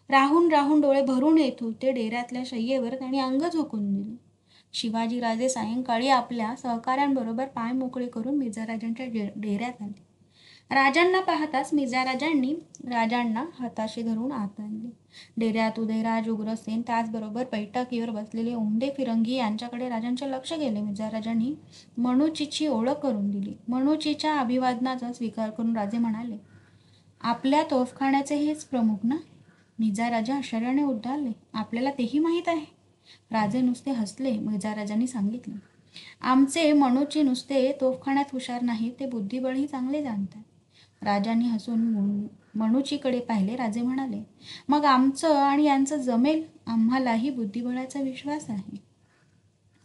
राहून राहून डोळे भरून येत होते. डेऱ्यातल्या शय्येवर त्यांनी अंग झोकून दिले. शिवाजीराजे सायंकाळी आपल्या सहकाऱ्यांबरोबर पाय मोकळे करून मिर्झाराजांच्या डेऱ्यात आले. राजांना पाहताच मिर्झाराजांनी राजांना हाताशी धरून आत आणले. डेऱ्यात उदयराज, उग्रसेन, त्याचबरोबर बैठकीवर बसलेले ओंडे फिरंगी यांच्याकडे राजांचे लक्ष गेले. मिर्झाराजांनी मनुचीची ओळख करून दिली. मनुचीच्या अभिवादनाचा स्वीकार करून राजे म्हणाले, आपल्या तोफखान्याचे हेच प्रमुख ना? मिर्झाराजा आश्चर्याने उद्गारले, आपल्याला तेही माहीत आहे? राजे नुसते हसले. मिर्झाराजांनी सांगितले, आमचे मनुची नुसते तोफखान्यात हुशार नाही, ते बुद्धिबळही चांगले जाणतात. राजांनी हसून मनुचीकडे पाहिले. राजे म्हणाले, मग आमचं आणि यांचं जमेल. आम्हालाही बुद्धिबळाचा विश्वास आहे.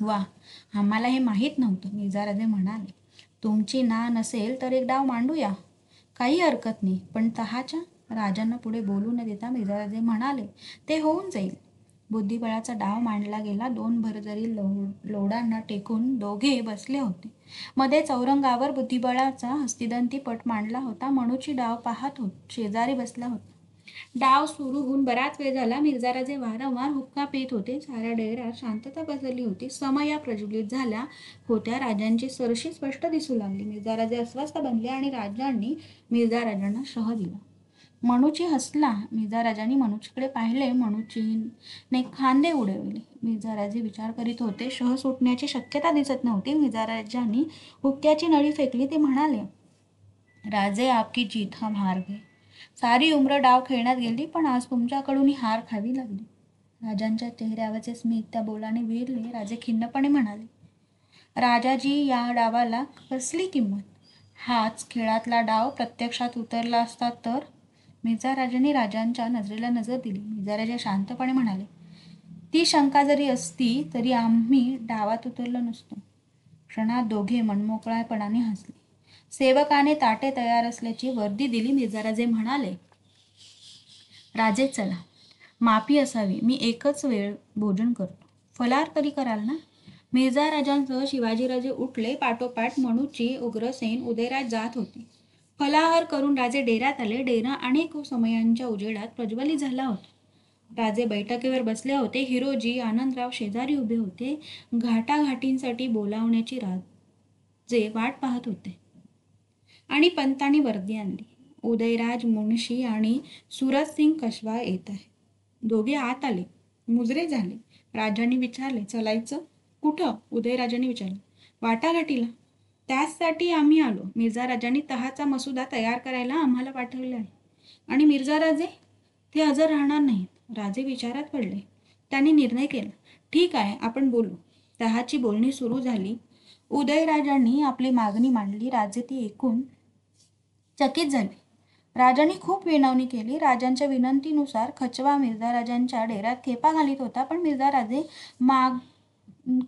वा, आम्हाला हे माहीत नव्हतं. मिर्झाराजे म्हणाले, तुमची ना नसेल तर एक डाव मांडूया. काही हरकत नाही, पण तहाच्या. राजांना पुढे बोलू न देता मिर्झाराजे म्हणाले, ते होऊन जाईल. बुद्धिबळाचा डाव मांडला गेला. 2 भरजरी लोडांना टेकून दोघे बसले होते. मध्ये चौरंगावर बुद्धिबळाचा हस्तिदंती पट मांडला होता. मनुची डाव पाहत शेजारी बसला होता. डाव सुरू होऊन बराच वेळ झाला. मिर्झाराजे वारंवार हुक्का पित होते. साऱ्या डेऱ्यात शांतता पसरली होती. समया प्रज्वलित झाल्या होत्या. राजांची सरशी स्पष्ट दिसू लागली. मिर्झाराजे अस्वस्थ बनले आणि राजांनी मिर्झाराजांना शह दिला. मनुची हसला. मिर्झाराजांनी मनुचीकडे पाहिले. मनुचीने खांदे उडविले. मिर्झाराजे विचार करीत होते. शह सुटण्याची शक्यता दिसत नव्हती. मिर्झाराजांनी हुक्क्याची नळी फेकली. ते म्हणाले, राजे, आपकी जीत, हम हार गए. सारी उम्र डाव खेळण्यात गेली, पण आज तुमच्याकडून ही हार खावी लागली. राजांच्या चेहऱ्यावरचे स्मित त्या बोलाने विरले. राजे खिन्नपणे म्हणाले, राजाजी, या डावाला कसली किंमत? हाच खेळातला डाव प्रत्यक्षात उतरला असता तर? मिर्झाराजांनी राजांच्या नजरेला नजर दिली. मिर्झाराजा शांतपणे म्हणाले, ती शंका जरी असती तरी आम्ही डावात उतरलो नसतो. क्षणात दोघे मनमोकळ्यापणाने हसले. सेवकाने ताटे तयार असल्याची वर्दी दिली. मिर्झाराजे म्हणाले, राजे, चला, माफी असावी, मी एकच वेळ भोजन करतो. फलार तरी कराल ना? मिर्झाराजांसह शिवाजीराजे उठले. पाठोपाठ मनुची, उग्रसेन, उदयराज जात होते. फलाहार करून राजे डेऱ्यात आले. डेरा अनेक समयांच्या उजेडात प्रज्वलित झाला होता. राजे बैठकीवर बसले होते. हिरोजी, आनंदराव शेजारी उभे होते. घाटाघाटींसाठी बोलावण्याची राजे वाट पाहत होते. आणि पंतांनी वर्दी आणली. उदयराज, मुन्शी आणि सूरजसिंग कशवा येत आहे. दोघे आत आले. मुजरे झाले. राजांनी विचारले, चलायचं? कुठं? उदयराजांनी विचारले. वाटाघाटीला. त्याचसाठी आम्ही आलो. मिर्झाराजांनी तहाचा मसुदा तयार करायला आम्हाला पाठवले आहे. आणि मिर्झाराजे? ते हजर राहणार नाहीत. राजे विचारात पडले. त्यांनी निर्णय केला, ठीक आहे, आपण बोलू. तहाची बोलणी सुरू झाली. उदयराजांनी आपली मागणी मांडली. राजे ती ऐकून चकित झाले. राजांनी खूप विनवणी केली. राजांच्या विनंतीनुसार कचवा मिर्झाराजांच्या डेऱ्यात खेपा घालीत होता. पण मिर्झाराजे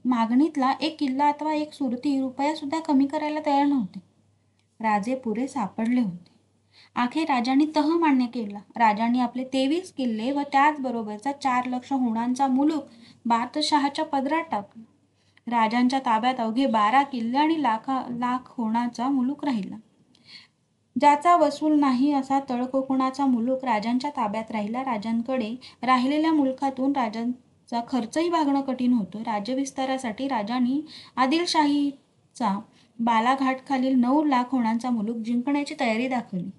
मागणीतला 1 किल्ला अथवा 1 सुरती रुपया सुद्धा कमी करायला तयार नव्हते. राजे पुरे सापडले होते. अखेर राजांनी तह मान्य केला. राजांनी आपले 23 किल्ले व त्याचबरोबरचा 4 लक्ष होणांचा मुलूक बादशहाच्या पदरात टाकला. राजांच्या ताब्यात अवघे 12 किल्ले आणि लाख होणाचा मुलूक राहिला. ज्याचा वसूल नाही असा तळकोकणाचा मुलूक राजांच्या ताब्यात राहिला. राजांकडे राहिलेल्या मुलखातून राजांचा खर्चही भागणं कठीण होतं. राज्यविस्तारासाठी राजांनी आदिलशाहीचा बालाघाटखालील 9 लाख होणांचा मुलूक जिंकण्याची तयारी दाखवली.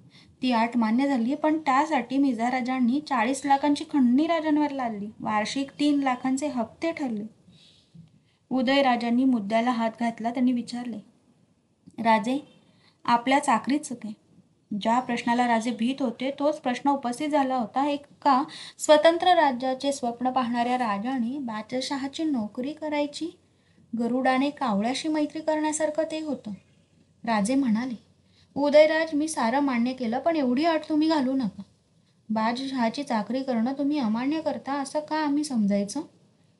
ती अट मान्य झाली, पण त्यासाठी मिर्झाराजांनी 40 लाखांची खंडणी राजांवर लादली. वार्षिक 3 लाखांचे हप्ते ठरले. उदयराजांनी मुद्द्याला हात घातला. त्यांनी विचारले, राजे, आपल्या चाकरीत काय? ज्या प्रश्नाला राजे भीत होते तोच प्रश्न उपस्थित झाला होता. एका स्वतंत्र राज्याचे स्वप्न पाहणाऱ्या राजाने बादशहाची नोकरी करायची. गरुडाने कावळ्याशी मैत्री करण्यासारखं ते होतं. राजे म्हणाले, उदयराज, मी सारं मान्य केलं, पण एवढी अट तुम्ही घालू नका. बादशहाची चाकरी करणं तुम्ही अमान्य करता असं का आम्ही समजायचं?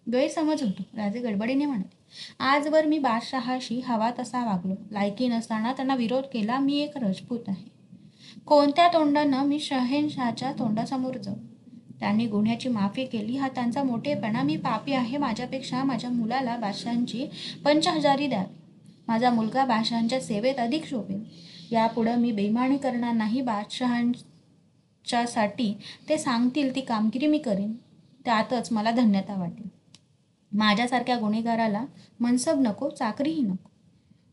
गैरसमज होतो. राजे गडबडीने म्हणाले, आजवर मी बादशहाशी हवा तसा वागलो. लायकी नसताना त्यांना विरोध केला. मी एक राजपूत आहे. कोणत्या तोंडानं मी शहेनशाहच्या तोंडासमोर जाऊ? त्यांनी गुन्ह्याची माफी केली, हा त्यांचा मोठेपणा. मी पापी आहे, माझ्यापेक्षा माझ्या मुलाला बादशहांची 5,000 द्यावी. माझा मुलगा बादशहांच्या सेवेत अधिक शोभेल. यापुढं मी बेईमानी करणार नाही. बादशहांच्यासाठी ते सांगतील ती कामगिरी मी करेन, त्यातच मला धन्यता वाटेल. माझ्यासारख्या गुन्हेगाराला मनसब नको, चाकरीही नको.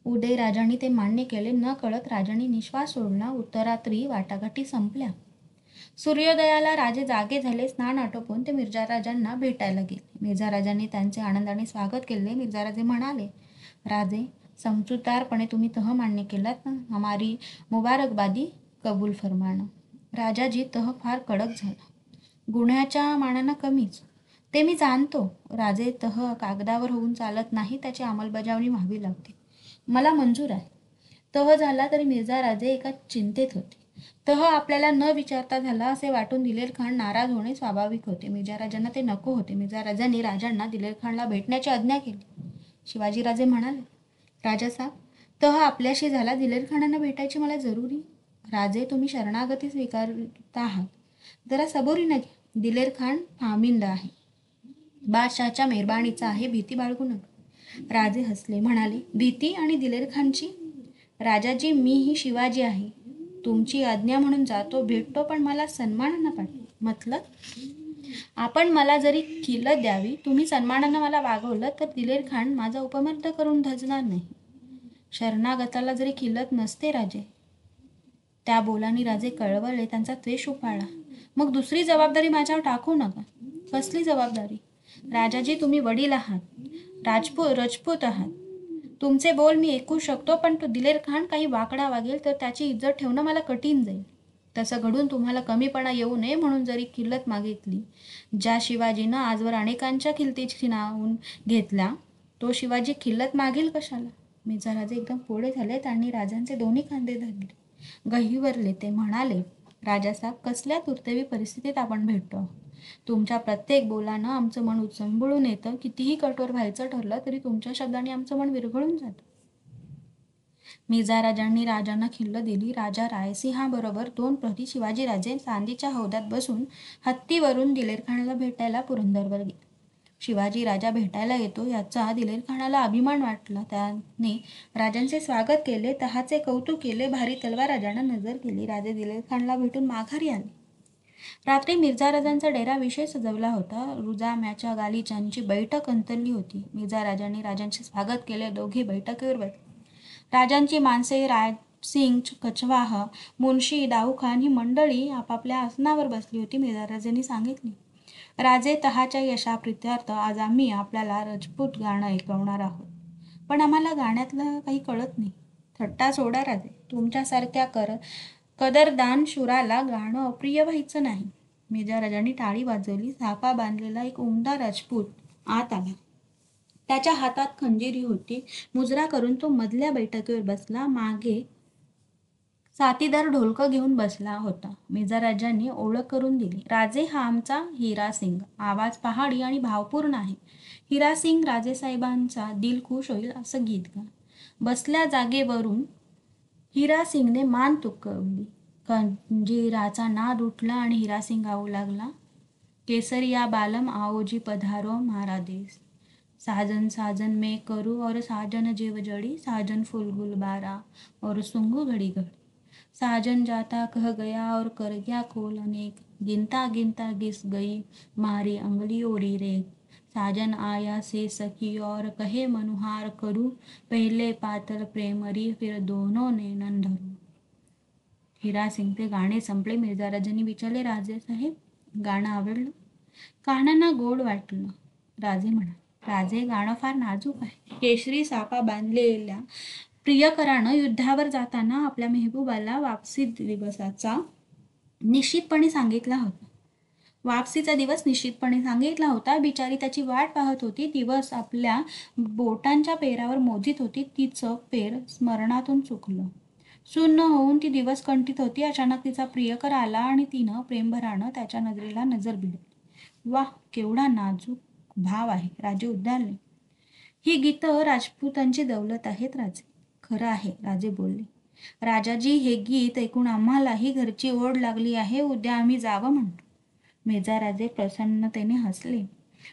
उदयराजांनी ते मान्य केले. न कळत राजांनी निश्वास सोडला. उत्तरात्री वाटाघाटी संपल्या. सूर्योदयाला राजे जागे झाले. स्नान आटोपून ते मिर्झाराजांना भेटायला गेले. मिर्झाराजांनी त्यांचे आनंदाने स्वागत केले. मिर्झाराजे म्हणाले, राजे, समजूतदारपणे तुम्ही तह मान्य केलात ना. हमारी मुबारकबादी कबूल फरमाना. राजाजी, तह फार कडक झाला, गुन्ह्याच्या मानानं कमीच. ते मी जाणतो राजे. तह कागदावर होऊन चालत नाही, त्याची अंमलबजावणी व्हावी लागते. मला मंजूर आहे. तह झाला तरी मिर्झाराजे एका चिंतेत होते. तह आपल्याला न विचारता झाला असे वाटून दिलेर खान नाराज होणे स्वाभाविक होते. मिर्झाराजांना ते नको होते. मिर्झाराजांनी राजांना दिलेर खानला भेटण्याची आज्ञा केली. शिवाजीराजे म्हणाले, राजासाहेब, तह आपल्याशी झाला, दिलेर खानांना भेटायची मला जरुरी. राजे, तुम्ही शरणागती स्वीकारत आहात, जरा सबुरीनं घ्या. दिलेर खान फामिंद आहे, बादशहाच्या मेहरबानीचा आहे, भीती बाळगू नका. राजे हसले, म्हणाले, भीती आणि दिलेर खानची? राजाजी, मीही शिवाजी आहे. तुमची आज्ञा म्हणून जातो, भेटतो, पण मला सन्मानानं पाठवा. मतलब? आपण मला जरी किल्लत द्यावी, तुम्ही सन्मानानं मला वागवलं तर दिलेर खान माझा उपमर्द करून धजणार नाही. शरणागताला जरी किल्लत नसते राजे. त्या बोलांनी राजे कळवळले, त्यांचा त्वेष उफाळला. मग दुसरी जबाबदारी माझ्यावर टाकू नका. कसली जबाबदारी? राजाजी, तुम्ही वडील आहात, राजपूत आहात. तुमचे बोल मी ऐकू शकतो, पण तो दिलेर खान काही वाकडा वागेल तर त्याची इज्जत ठेवणं मला कठीण जाईल. तसं घडून तुम्हाला कमीपणा येऊ नये म्हणून जरी किल्लत मागितली. ज्या शिवाजीनं आजवर अनेकांच्या खिल्तीची खिणावून घेतला, तो शिवाजी खिल्लत मागेल कशाला? मिर्झाराजे एकदम पुढे झाले. त्यांनी राजांचे दोन्ही खांदे धरले, गहिवरले. ते म्हणाले, राजासाहेब, कसल्या दुर्दैवी परिस्थितीत आपण भेटतो. तुमच्या प्रत्येक बोलानं आमचं मन उचंबळून येतं. कितीही कठोर व्हायचं ठरलं तरी तुमच्या शब्दाने आमचं मन विरघळून जातं. मिर्झाराजांनी राजांना खिल्ल दिली. राजा रायसिंहाबरोबर 2 प्रहरी शिवाजीराजे चांदीच्या हौदात बसून हत्तीवरून दिलेरखानाला भेटायला पुरंदरवर गेले. शिवाजी राजा भेटायला येतो याचा दिलेरखानाला अभिमान वाटला. त्याने राजांचे स्वागत केले, तहाचे कौतुक केले, भारी तलवार राजांना नजर केली. राजे दिलेरखानला भेटून माघारी आले. रात्री मिर्झाराजांचा डेरा विशेष सजवला होता. रुजाम्याच्या गालिचांची बैठक अंतरली होती. मिर्झाराजांनी राजांचे स्वागत केले. दोघे बैठकीवर बसले. राजांची माणसे, रायसिंग, कछवाह, मुन्शी, दाऊखान ही मंडळी आपापल्या आसनावर बसली होती. मिर्झाराजांनी सांगितले, राजे, तहाच्या यशाप्रित्यर्थ आज आम्ही आपल्याला राजपूत गाणं ऐकवणार आहोत. पण आम्हाला गाण्यातलं काही कळत नाही. थट्टा सोडा राजे. तुमच्यासारख्या कदरदान शुराला गाणं अप्रिय व्हायचं नाही. मिर्झाराजांनी टाळी वाजवली. साफा बांधलेला एक उमदा राजपूत आत आला. त्याच्या हातात खंजिरी होती. मुजरा करून तो मधल्या बैठकीवर बसला. मागे साथीदार ढोलकं घेऊन बसला होता. मिर्झाराजांनी ओळख करून दिली, राजे, हा आमचा हिरासिंग. आवाज पहाडी आणि भावपूर्ण आहे. हिरासिंग, राजेसाहेबांचा दिल खुश होईल असं गीत गा. बसल्या जागेवरून हिरासिंगने मान तुकवली. खंजिराचा नाद उठला आणि हिरासिंग गाऊ लागला, केसरिया बालम आओजी पधारो मारा देश. साजन साजन में करू और साजन जेव जड़ी, साजन फूल गुलबारा और सुंगू घड़ी घड़ी. साजन जाता कह गया और कर गया खोल अनेक, गिनता गिनता गिस गई मारी अंगली ओरी रे. साजन आया से सखी और कहे मनुहार करू, पहले पातल प्रेमरी फिर दोनों ने नंधरू. हिरासिंगचे गाणे संपले. मिर्झाराजांनी विचारले, राजेसाहेब, गाणं आवडलं? कानांना गोड वाटलं. राजे म्हणाले, राजे, गाणं फार नाजूक आहे. केशरी साफा बांधलेल्या प्रियकरानं युद्धावर जाताना आपल्या मेहबूबाला वापसी दिवसाचा निश्चितपणे सांगितला होता. वापसीचा दिवस निश्चितपणे सांगितला होता. बिचारी त्याची वाट पाहत होती. दिवस आपल्या बोटांच्या पेरावर मोजीत होती. तिचं पेर स्मरणातून चुकलं. शून्य होऊन ती दिवस कंठीत होती. अचानक तिचा प्रियकर आला आणि तिनं प्रेमभरानं त्याच्या नजरेला नजर भिडली. वाह, केवढा नाजूक भाव आहे. राजे उद्गारले. ही गीतं राजपूतांची दौलत आहेत राजे. खरं आहे, राजे बोलले. राजाजी, हे गीत ऐकून आम्हालाही घरची ओढ लागली आहे. उद्या आम्ही जावं म्हणतो. मिर्झाराजे प्रसन्नतेने हसले.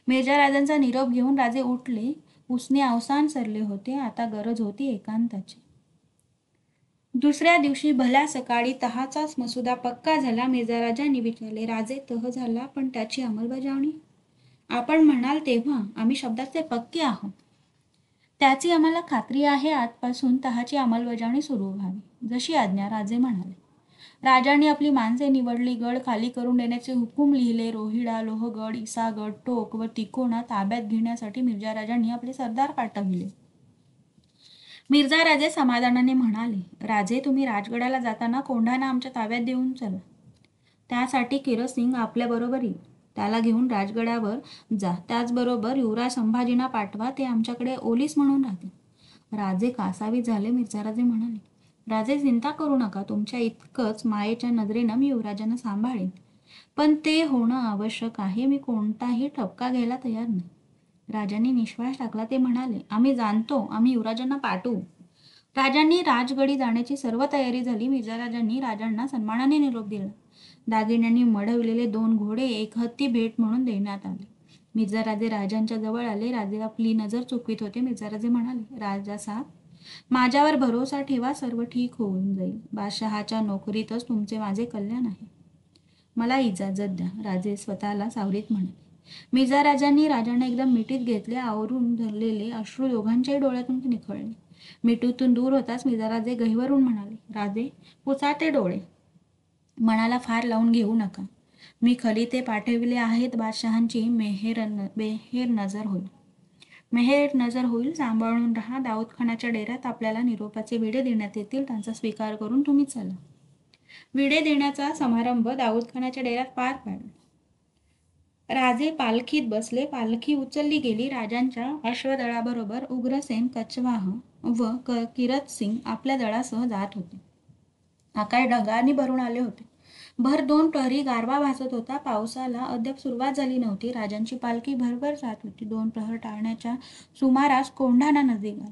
मिर्झाराजांचा निरोप घेऊन राजे उठले. उसने अवसान सरले होते. आता गरज होती एकांताची. दुसऱ्या दिवशी भल्या सकाळी तहाचाच मसुदा पक्का झाला. मिर्झाराजांनी विचारले, राजे, तह झाला, पण त्याची अंमलबजावणी? आपण म्हणाल तेव्हा आम्ही शब्दाचे पक्के आहोत. त्याची आम्हाला खात्री आहे. आजपासून तहाची अंमलबजावणी सुरू व्हावी. जशी आज्ञा, राजे म्हणाले. राजांनी आपली माणसे निवडली. गड खाली करून देण्याचे हुकूम लिहिले. रोहिडा, लोहगड, इसागड, टोक व तिकोना ताब्यात घेण्यासाठी मिर्झाराजांनी आपले सरदार पाठविले. मिर्झाराजे समाधानाने म्हणाले, राजे, तुम्ही राजगडाला जाताना कोंढाणा आमच्या ताब्यात देऊन चला. त्यासाठी किरसिंग आपल्याबरोबर येईल. त्याला घेऊन राजगडावर जा. त्याचबरोबर युवराज संभाजींना पाठवा. ते आमच्याकडे ओलीस म्हणून राहतील. राजे कासावीस झाले. मिर्झाराजे म्हणाले, राजे, चिंता करू नका. तुमच्या इतकंच मायेच्या नजरेनं मी युवराजांना सांभाळेन. पण ते होणं आवश्यक आहे. मी कोणताही ठपका घ्यायला तयार नाही. राजांनी निश्वास टाकला. ते म्हणाले, आम्ही जाणतो. आम्ही युवराजांना पाठवू. राजांनी राजगडी जाण्याची सर्व तयारी झाली. मिर्झाराजांनी राजांना सन्मानाने निरोप दिला. दागिन्यांनी मढविलेले 2 घोडे एक हत्ती भेट म्हणून देण्यात आले. मिर्झाराजे राजांच्या जवळ आले. राजे आपली नजर चुकवित होते. मिर्झाराजे म्हणाले, राजासाहेब, माझ्यावर भरोसा ठेवा. सर्व ठीक होऊन जाईल. बादशहाच्या नोकरीतच तुमचे माझे कल्याण आहे. मला इजाजत द्या, राजे स्वतःला सावरीत म्हणाले. मिर्झाराजांनी राजांना एकदम मिठीत घेतले. आवरून धरलेले अश्रू दोघांच्याही डोळ्यातून निखळले. मिठीतून दूर होताच मिर्झाराजे गहिवरून म्हणाले, राजे, पुसा ते डोळे. मनाला फार लावून घेऊ नका. मी खलिते पाठविले आहेत. बादशहांची मेहेर नजर होईल. सांभाळून राहा. दाऊदखानाच्या डेऱ्यात आपल्याला निरोपाचे विडे देण्यात येतील. त्यांचा स्वीकार करून तुम्ही चला. विडे देण्याचा समारंभ दाऊदखानाच्या डेऱ्यात पार पाडला. राजे पालखीत बसले. पालखी उचलली गेली. राजांच्या अश्वदळाबरोबर उग्रसेन, कचवाह व किरतसिंग आपल्या दळासह जात होते. आकाश ढगांनी भरून आले होते. भर 2 प्रहरी गारवा भासत होता. पावसाला अद्याप सुरुवात झाली नव्हती. राजांची पालखी भरभर जात होती. 2 प्रहर टाळण्याच्या सुमारास कोंढाणा नजीक आला.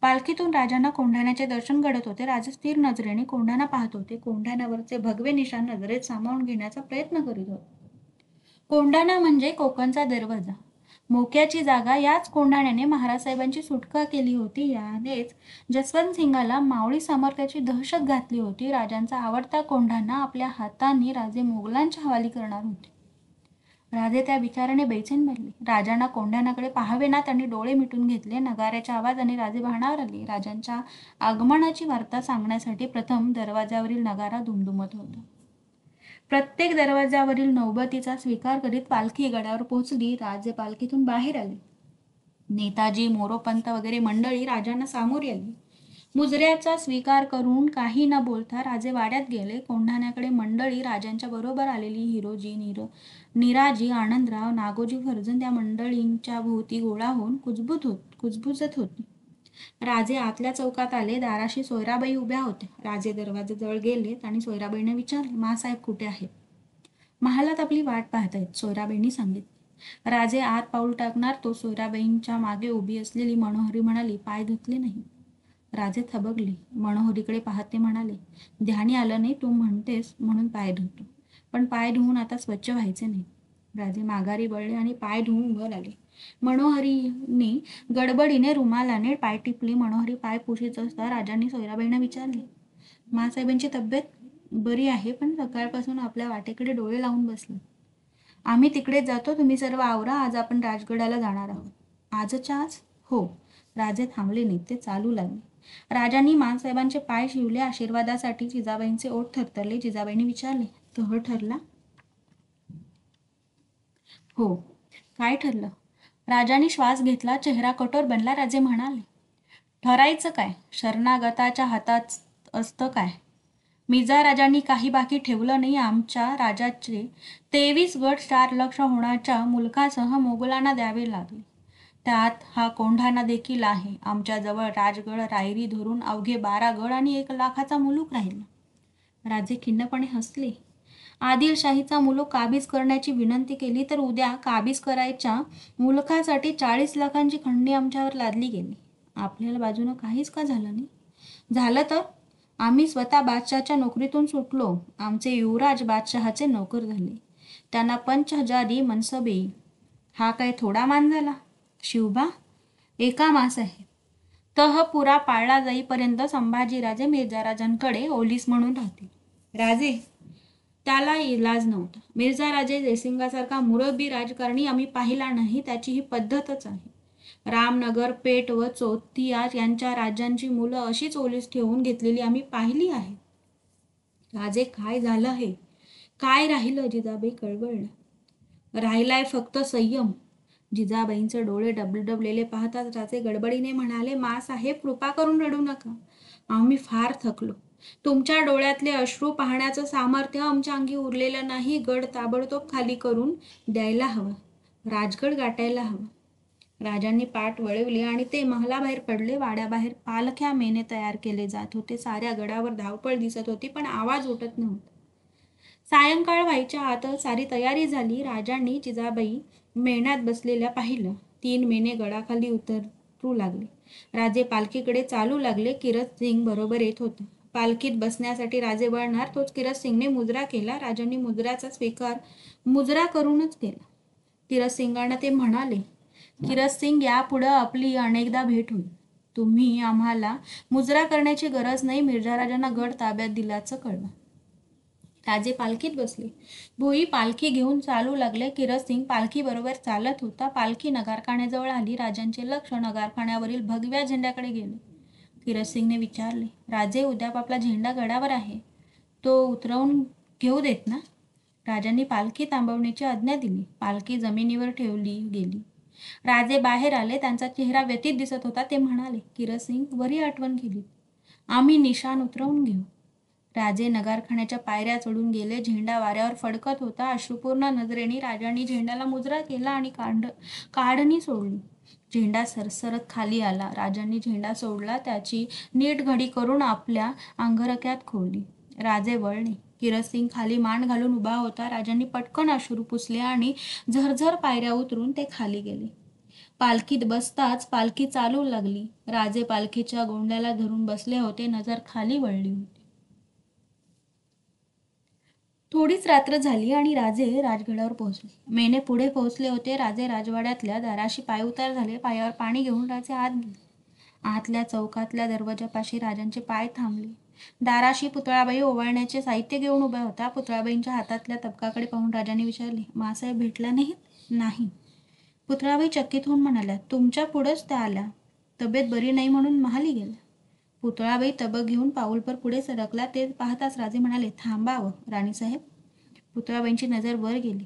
पालखीतून राजांना कोंढाण्याचे दर्शन घडत होते. राजे स्थिर नजरेने कोंढाणा पाहत होते. कोंढाण्यावरचे भगवे निशाण नजरेत सामावून घेण्याचा प्रयत्न करीत होते. कोंढाणा म्हणजे कोकणचा दरवाजा. मोक्याची जागा. याच कोंढाण्याने महाराज साहेबांची सुटका केली होती. यानेच जसवंत सिंगाला मावळी सामर्थ्याची दहशत घातली होती. राजांचा आवडता कोंढाणा आपल्या हातांनी राजे मोगलांच्या हवाली करणार होते. राजे त्या विचाराने बैचेन बनले. राजांना कोंढाण्याकडे पाहावे ना. त्यांनी डोळे मिटून घेतले. नगाऱ्याच्या आवाजाने राजे भानावर आले. राजांच्या आगमनाची वार्ता सांगण्यासाठी प्रथम दरवाजावरील नगारा दुमदुमत होता. प्रत्येक दरवाजावरील नौबतीचा स्वीकार करीत पालखी गडावर पोहोचली. राजे पालखीतून बाहेर आले. नेताजी, मोरोपंत वगैरे मंडळी राजांना सामोरी आली. मुजऱ्याचा स्वीकार करून काही न बोलता राजे वाड्यात गेले. कोंढाण्याकडे मंडळी राजांच्या बरोबर आलेली हिरोजी, निराजी, आनंदराव, नागोजी फर्जंद या मंडळींच्या भोवती गोळा होऊन कुजबुजत होती. राजे आतल्या चौकात आले. दाराशी सोयराबाई उभ्या होत्या. राजे दरवाजाजवळ गेलेत आणि सोयराबाईंना विचारले, मासाहेब कुठे आहेत? महालात आपली वाट पाहतायत, सोयराबाईंनी सांगितले. राजे आत पाऊल टाकणार तो सोयराबाईंच्या मागे उभी असलेली मनोहरी म्हणाली, पाय धुतले नाही? राजे थबकले. मनोहरीकडे पाहत ते म्हणाले, ध्यानी आलं नाही, तू म्हणतेस म्हणून पाय धुतो, पण पाय धुवून आता स्वच्छ व्हायचे नाही. राजे माघारी वळले आणि पाय धुवून वर आले. मनोहरीने गडबडीने रुमालाने पाय टिपले. मनोहरी पाय पुशीत असता राजांनी सोयराबाईंना विचारले, मासाहेबांची तब्येत बरी आहे, पण सकाळपासून आपल्या वाटेकडे डोळे लावून बसले. आम्ही तिकडे जातो, तुम्ही सर्व आवरा, आज आपण राजगडाला जाणार आहोत. आजच्या आज? हो. राजे थांबले नाहीत, ते चालू लागले. राजांनी मासाहेबांचे पाय शिवले. आशीर्वादासाठी जिजाबाईंचे ओठ थरथरले. जिजाबाईंनी विचारले, तह ठरला? हो. काय ठरलं? राजांनी श्वास घेतला. चेहरा कठोर बनला. राजे म्हणाले, ठरायचं काय? शरणागताच्या हातात असतं काय? मिर्झाराजांनी काही बाकी ठेवलं नाही. आमच्या राजाचे 23 गड 4 लक्ष होण्याच्या मुलखासह मोगलांना द्यावे लागले. त्यात हा कोंढाणा देखील आहे. आमच्याजवळ राजगड, रायरी धरून अवघे 12 गड आणि 1 लाखाचा मुलूक राहिला. राजे खिन्नपणे हसले. आदिलशाहीचा मुलूक काबीज करण्याची विनंती केली तर उद्या काबीज करायच्या मुलखासाठी 40 लाखांची खंडणी आमच्यावर लादली गेली. आपल्याला बाजूनं काहीच का झालं नाही? झालं तर आम्ही स्वतः बादशहाच्या नोकरीतून सुटलो. आमचे युवराज बादशहाचे नोकर झाले. त्यांना 5,000 मनसब येईल. हा काय थोडा मान झाला? शिवबा, एका मासाहेब. तह पुरा पाळला जाईपर्यंत संभाजीराजे मिर्झाराजांकडे ओलीस म्हणून राहतील. राजे, त्याला इलाज नव्हता. मिर्झाराजे जयसिंगासारखा मुरब्बी राजकारणी आम्ही पाहिला नाही. त्याची ही पद्धतच आहे. रामनगर, पेठ व चोथिया यांच्या राज्यांची मुलं अशीच ओलीस ठेवून घेतलेली आम्ही पाहिली आहे. राजे, काय झालं हे? काय राहिलं? जिजाबाई कळवळल्या. राहिलाय फक्त संयम. जिजाबाईंचे डोळे डबलेले पाहताच राजे गडबडीने म्हणाले, मासाहेब, कृपा करून रडू नका. आम्ही फार थकलो. तुमच्या डोळ्यातले अश्रू पाहण्याचं सामर्थ्य आमच्या अंगी उरलेलं नाही. गड ताबडतोब खाली करून द्यायला हवा. राजगड गाठायला हवा. राजांनी पाठ वळवली आणि ते महालाबाहेर पडले. वाड्याबाहेर पालख्या मेने तयार केले जात होते. साऱ्या गडावर धावपळ दिसत होती, पण आवाज उठत नव्हता. सायंकाळ व्हायच्या आत सारी तयारी झाली. राजांनी जिजाबाई मेण्यात बसलेल्या पाहिलं. 3 मेने गडाखाली उतरू लागले. राजे पालखीकडे चालू लागले. किरत सिंग बरोबर येत होता. पालखीत बसण्यासाठी राजे वळणार तोच किरत सिंगने मुजरा केला. राजांनी मुजऱ्याचा स्वीकार मुजरा करूनच केला. किरत सिंगांना ते म्हणाले, किरत सिंग, यापुढं आपली अनेकदा भेट होईल. तुम्ही आम्हाला मुजरा करण्याची गरज नाही. मिर्झाराजांना गड ताब्यात दिल्याचं कळवा. राजे पालखीत बसले. भोई पालखी घेऊन चालू लागले. किरत सिंग पालखी बरोबर चालत होता. पालखी नगारखान्याजवळ आली. राजांचे लक्ष नगारखान्यावरील भगव्या झेंड्याकडे गेले. किरत सिंगने विचारले, राजे, उद्या आपला झेंडा गडावर आहे. तो उतरवून घेऊ देत ना? राजांनी पालखी थांबवण्याची आज्ञा दिली. पालखी जमिनीवर ठेवली गेली. राजे बाहेर आले. त्यांचा चेहरा व्यथित दिसत होता. ते म्हणाले, किरत सिंग, बरी आठवण केली. आम्ही निशाण उतरवून घेऊ. राजे नगारखान्याच्या पायऱ्या चढून गेले. झेंडा वाऱ्यावर फडकत होता. अश्रुपूर्ण नजरेने राजांनी झेंड्याला मुजरा केला आणि काढणी सोडली. झेंडा सरसरत खाली आला. राजांनी झेंडा सोडला. त्याची नीट घडी करून आपल्या अंगरख्यात खोवली. राजे वळले. किरत सिंग खाली मान घालून उभा होता. राजांनी पटकन अश्रू पुसले आणि झरझर पायऱ्या उतरून ते खाली गेले. पालखीत बसताच पालखी चालू लागली. राजे पालखीच्या गोंड्याला धरून बसले होते. नजर खाली वळली होती. थोडीच रात्र झाली आणि राजे राजगडावर पोहोचले. मेने पुढे पोहोचले होते. राजे राजवाड्यातल्या दाराशी पायउतार झाले. पायावर पाणी घेऊन राजे आत गेले. आतल्या चौकातल्या दरवाजापाशी राजांचे पाय थांबले. दाराशी पुतळाबाई ओवाळण्याचे साहित्य घेऊन उभ्या होत्या. पुतळाबाईंच्या हातातल्या तबकाकडे पाहून राजांनी विचारले, मासाहेब भेटला नाहीत? नाही. पुतळाबाई चकित होऊन म्हणाल्या, तुमच्या पुढंच त्या आल्या. तब्येत बरी नाही म्हणून महाली गेल्या. पुतळाबाई तबक घेऊन पाऊलभर पुढे सरकला. ते पाहताच राजे म्हणाले, थांबावं राणीसाहेब. पुतळाबाईंची नजर वर गेली.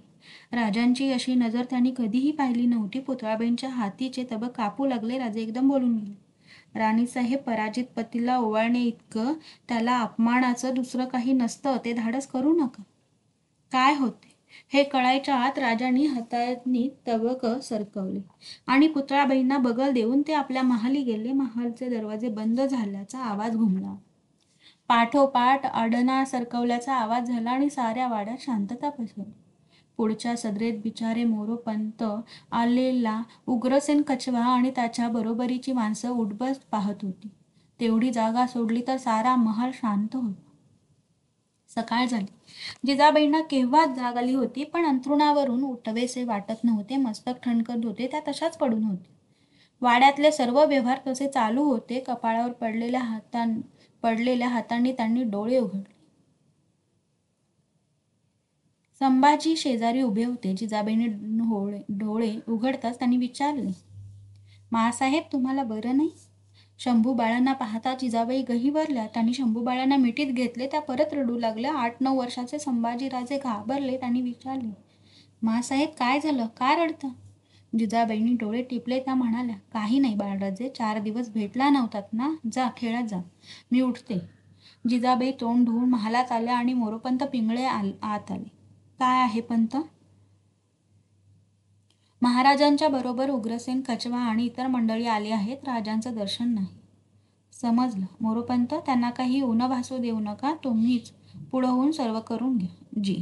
राजांची अशी नजर त्यांनी कधीही पाहिली नव्हती. पुतळाबाईंच्या हातीचे तबक कापू लागले. राजे एकदम बोलून गेले, राणीसाहेब, पराजित पतीला ओवाळणे इतकं त्याला अपमानाचं दुसरं काही नसतं. ते धाडस करू नका. काय होते हे कळायच्या आत राजांनी हातांनी तबक सरकवले आणि पुतळाबाईंना बगल देऊन ते आपल्या महाली गेले. महालचे दरवाजे बंद झाल्याचा आवाज घुमला. पाठोपाठ अडणा सरकवल्याचा आवाज झाला आणि साऱ्या वाड्यात शांतता पसरली. पुढच्या सदरेत बिचारे मोरोपंत आलेला उग्रसेन कछवा आणि त्याच्या बरोबरीची माणसं उठबस पाहत होती. तेवढी जागा सोडली तर सारा महाल शांत होता. सकाळ झाली. जिजाबाईंना केव्हाच जाग आली होती, पण अंथरुणावरून उठवेसे वाटत नव्हते. मस्तक ठणकत होते. त्या तशाच पडून होते. वाड्यातले सर्व व्यवहार तसे चालू होते. कपाळावर पडलेल्या हातांनी त्यांनी डोळे उघडले. संभाजी शेजारी उभे होते. जिजाबाईंनी डोळे उघडताच त्यांनी विचारले, मासाहेब, तुम्हाला बरं नाही? शंभू बाळांना पाहता जिजाबाई गहिवरल्या. त्यांनी शंभू बाळांना मिठीत घेतले. त्या परत रडू लागल्या. 8-9 वर्षाचे संभाजीराजे घाबरले. त्यांनी विचारले, मासाहेब, काय झालं? का रडता? जिजाबाईंनी डोळे टिपले. त्या म्हणाल्या, काही नाही बाळराजे, 4 दिवस भेटला नव्हतात ना. जा, खेळत जा, मी उठते. जिजाबाई तोंड धुवून महालात आल्या आणि मोरोपंत पिंगळे आत आले. काय आहे पंत? महाराजांच्या बरोबर उग्रसेन कछवा आणि इतर मंडळी आली आहेत. राजांचं दर्शन नाही. समजलं. मोरोपंत, त्यांना काही ऊन भासू देऊ नका. तुम्हीच पुढं होऊन सर्व करून घ्या. जी.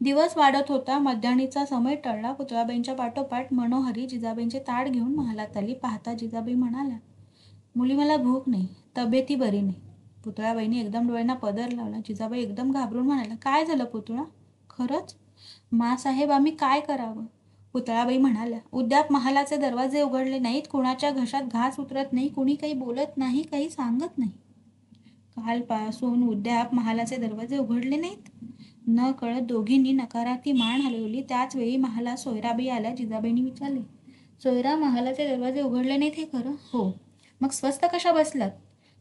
दिवस वाढत होता. मध्याणीचा समय टळला. पुतळाबाईंच्या पाठोपाठ मनोहरी जिजाबाईंचे ताट घेऊन महालात आली. पाहता जिजाबाई म्हणाल्या, मुली, मला भूक नाही, तब्येती बरी नाही. पुतळाबाईंनी एकदम डोळ्यांना पदर लावला. जिजाबाई एकदम घाबरून म्हणाल्या, काय झालं पुतळा? खरंच? माँसाहेब, आम्ही काय करावं? पुतळाबाई म्हणाल्या, उद्याप महालाचे दरवाजे उघडले नाहीत, कुणाच्या घशात घास उतरत नाही, कुणी काही बोलत नाही, काही सांगत नाही. कालपासून उद्याप महालाचे दरवाजे उघडले नाहीत? न कळत दोघींनी नकारार्थी मान हलवली. त्याच वेळी महालात सोयराबाई आल्या. जिजाबाईंनी विचारले, सोयरा, महालाचे दरवाजे उघडले नाहीत हे खरं? हो. मग स्वस्थ कशा बसलात?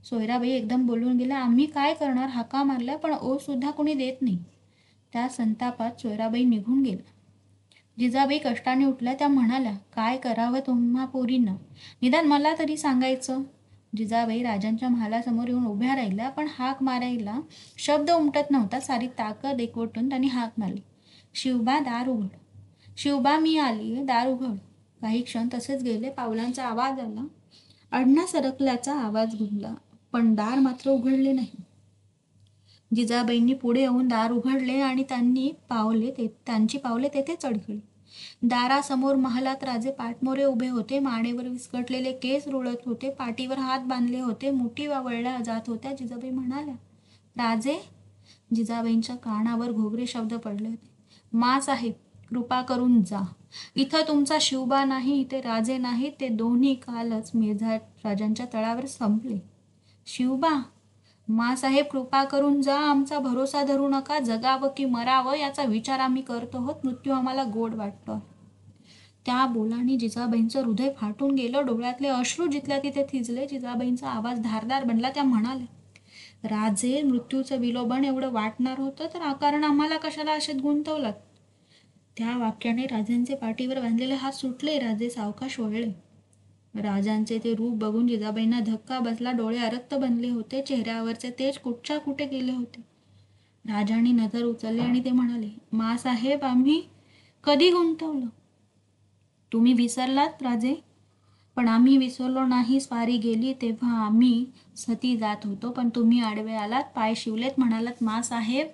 सोयराबाई एकदम बोलून गेल्या, आम्ही काय करणार, हाका मारल्या पण ओ सुद्धा कोणी देत नाही. त्या संतापात सोयराबाई निघून गेल्या. जिजाबाई कष्टाने उठल्या. त्या म्हणाल्या, काय करावं तुम्हा पोरींना, निदान मला तरी सांगायचं. जिजाबाई राजांच्या महालासमोर येऊन उभ्या राहिल्या, पण हाक मारायला शब्द उमटत नव्हता. सारी ताकद एकवटून त्यांनी हाक मारली, शिवबा, दार उघड. शिवबा, मी आली, दार उघड. काही क्षण तसेच गेले. पावलांचा आवाज आला. अडणा सरकल्याचा आवाज घुमला, पण दार मात्र उघडले नाही. जिजाबाईंनी पुढे येऊन दार उघडले आणि त्यांची पावले तेथेच अडखळली. दारासमोर महालात राजे पाठमोरे उभे होते. मानेवर विस्कटलेले केस रुळत होते, पाठीवर हात बांधले होते, मुठी वावळल्या जात होत्या. जिजाबाई म्हणाल्या, राजे? जिजाबाईंच्या कानावर घोगरे शब्द पडले होते. माँसाहेब, कृपा करून जा. इथं तुमचा शिवबा नाही, इथे राजे नाहीत, ते दोन्ही कालच मिर्झा राजांच्या तळावर संपले. शिवबा? माँसाहेब, कृपा करून जा. आमचा भरोसा धरू नका. जगावं की मरावं याचा विचार आम्ही करतो आहोत. मृत्यू आम्हाला गोड वाटतो. त्या बोलांनी जिजाबाईंचं हृदय फाटून गेलं. डोळ्यातले अश्रू जिथल्या तिथे थिजले. जिजाबाईंचा आवाज धारदार बनला. त्या म्हणाल्या, राजे, मृत्यूचं विलोभन एवढं वाटणार होतं तर आकारण आम्हाला कशाला आशेत गुंतवलात? त्या वाक्याने राजांचे पाठीवर बांधलेले हात सुटले. राजे सावकाश वळले. राजांचे ते रूप बघून जिजाबाईंना धक्का बसला. डोळे अरक्त बनले होते. चेहऱ्यावरचे तेज कुठच्या कुठे गेले होते. राजांनी नजर उचलली आणि ते म्हणाले, माँसाहेब, आम्ही कधी गुंतवलं? तुम्ही विसरलात राजे? पण आम्ही विसरलो नाही. स्वारी गेली तेव्हा आम्ही सती जात होतो, पण तुम्ही आडवे आलात, पाय शिवलेत, म्हणालात, माँसाहेब,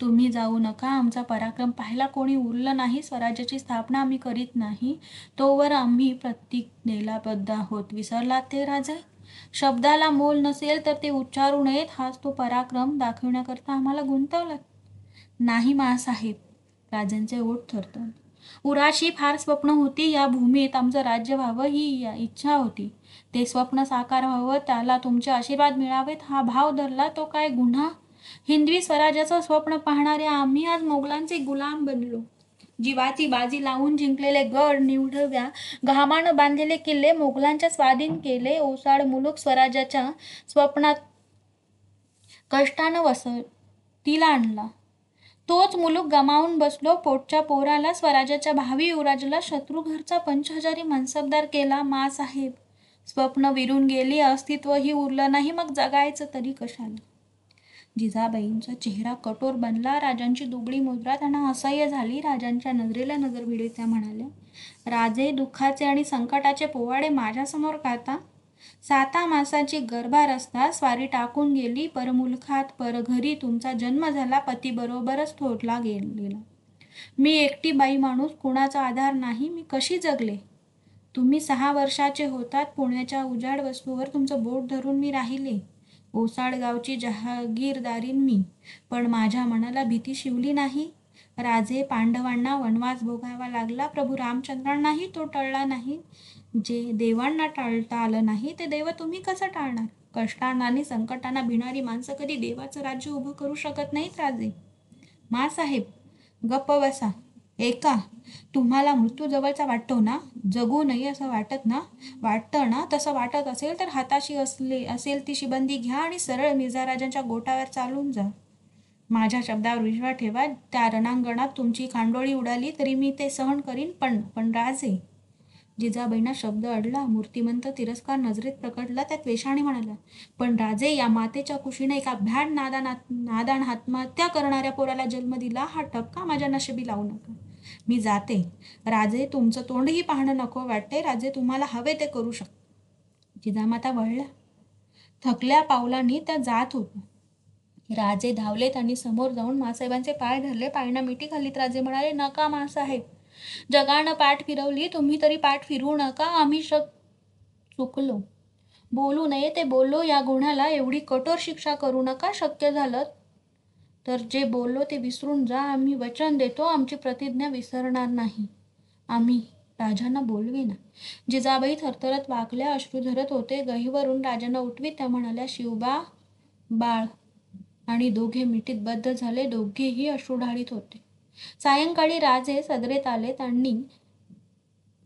तुम्ही जाऊ नका. आमचा पराक्रम पाहायला कोणी उरलं नाही. स्वराज्याची स्थापना आम्ही करीत नाही तोवर आम्ही प्रतिज्ञेला बद्ध आहोत. विसरलात ते राजे? शब्दाला मोल नसेल तर ते उच्चारू नयेत. हाच तो पराक्रम दाखविण्याकरता आम्हाला गुंतवलात? नाही माँसाहेब. राजांचे ओठ थरथरले. उराशी फार स्वप्न होती. या भूमीत आमचं राज्य व्हावं ही इच्छा होती. ते स्वप्न साकार व्हावं, त्याला तुमचे आशीर्वाद मिळावेत हा भाव धरला. तो काय गुन्हा? हिंदवी स्वराज्याचं स्वप्न पाहणारे आम्ही आज मोगलांचे गुलाम बनलो. जीवाची बाजी लावून जिंकलेले गड, निवडव्या घामानं बांधलेले किल्ले मोगलांच्या स्वाधीन केले. ओसाड मुलूक स्वराज्याच्या स्वप्नात कष्टानं वसतीला आणला. तोच मुलूक गमावून बसलो. पोटच्या पोराला, स्वराज्याच्या भावी युवराजाला शत्रू घरचा 5,000 मनसबदार केला. माँसाहेब, स्वप्न विरून गेली, अस्तित्वही उरलं नाही, मग जगायचं तरी कशाला? जिजाबाईंचा चेहरा कठोर बनला. राजांची दुबळी मुद्रा त्यांना असह्य झाली. राजांच्या नजरेला नजर भिडत त्या म्हणाल्या, राजे, दुःखाचे आणि संकटाचे पोवाडे माझ्यासमोर काढता? 7 मासाची गर्भावस्था स्वारी टाकून गेली. परमुलखात परघरी तुमचा जन्म झाला. पतीबरोबरच थोरला गेलेला. मी एकटी बाई माणूस, कुणाचा आधार नाही. मी कशी जगले? तुम्ही 6 वर्षाचे होतात. पुण्याच्या उजाड वस्तूवर तुमचं बोट धरून मी राहिले. ओसाड गावची जहागीरदारीन मी, पण माझ्या मनाला भीती शिवली नाही. राजे, पांडवांना वनवास भोगावा लागला. प्रभू रामचंद्रांनाही तो टळला नाही. जे देवांना टाळता आलं नाही ते देव तुम्ही कसं टाळणार? कष्टांना आणि संकटांना भिणारी माणसं कधी देवाचं राज्य उभं करू शकत नाहीत राजे. माँसाहेब, गप्प बसा. ऐका, तुम्हाला मृत्यू जवळचा वाटतो ना? जगू नये असं वाटतं ना? तसं वाटत असेल तर हाताशी असेल ती शिबंदी घ्या आणि सरळ मिर्झाराजांच्या गोटावर चालून जा. माझ्या शब्दावर विश्वास ठेवा. त्या रणांगणात तुमची खांडोळी उडाली तरी मी ते सहन करीन. पण राजे. जिजाबाईंना शब्द अडला. मूर्तिमंत तिरस्कार नजरेत प्रकटला. त्या त्वेषाने म्हणाल्या, पण राजे, या मातेच्या कुशीने एका भ्याड नादान आत्महत्या करणाऱ्या पोराला जन्म दिला. हा ठपका माझ्या नशिबी लावू नका. मी जाते. राजे, तुमचं तोंडही पाहणं नको वाटते. राजे, तुम्हाला हवे ते करू शकता. जिजामाता वळल्या. थकल्या पावलांनी त्या जात होत्या. राजे धावलेत आणि समोर जाऊन माँसाहेबांचे पाय धरले. पायना मिठी घालीत राजे म्हणाले, नका माँसाहेब. जगानं पाठ फिरवली, तुम्ही तरी पाठ फिरवू नका. आम्ही चुकलो. बोलू नये ते बोललो, या गुन्ह्याला एवढी कठोर शिक्षा करू नका. शक्य झालं तर जे बोललो ते विसरून जा. आम्ही वचन देतो, आमची प्रतिज्ञा विसरणार नाही. आम्ही राजांना बोलविना. जिजाबाई थरथरत वाकल्या, अश्रू झरत होते. गहीवरून राजांना उठवीत त्या म्हणाल्या, शिवबा, बाळ. आणि दोघे मिठीत बद्ध झाले. दोघेही अश्रू ढाळीत होते. सायंकाळी राजे सदरेत आले. त्यांनी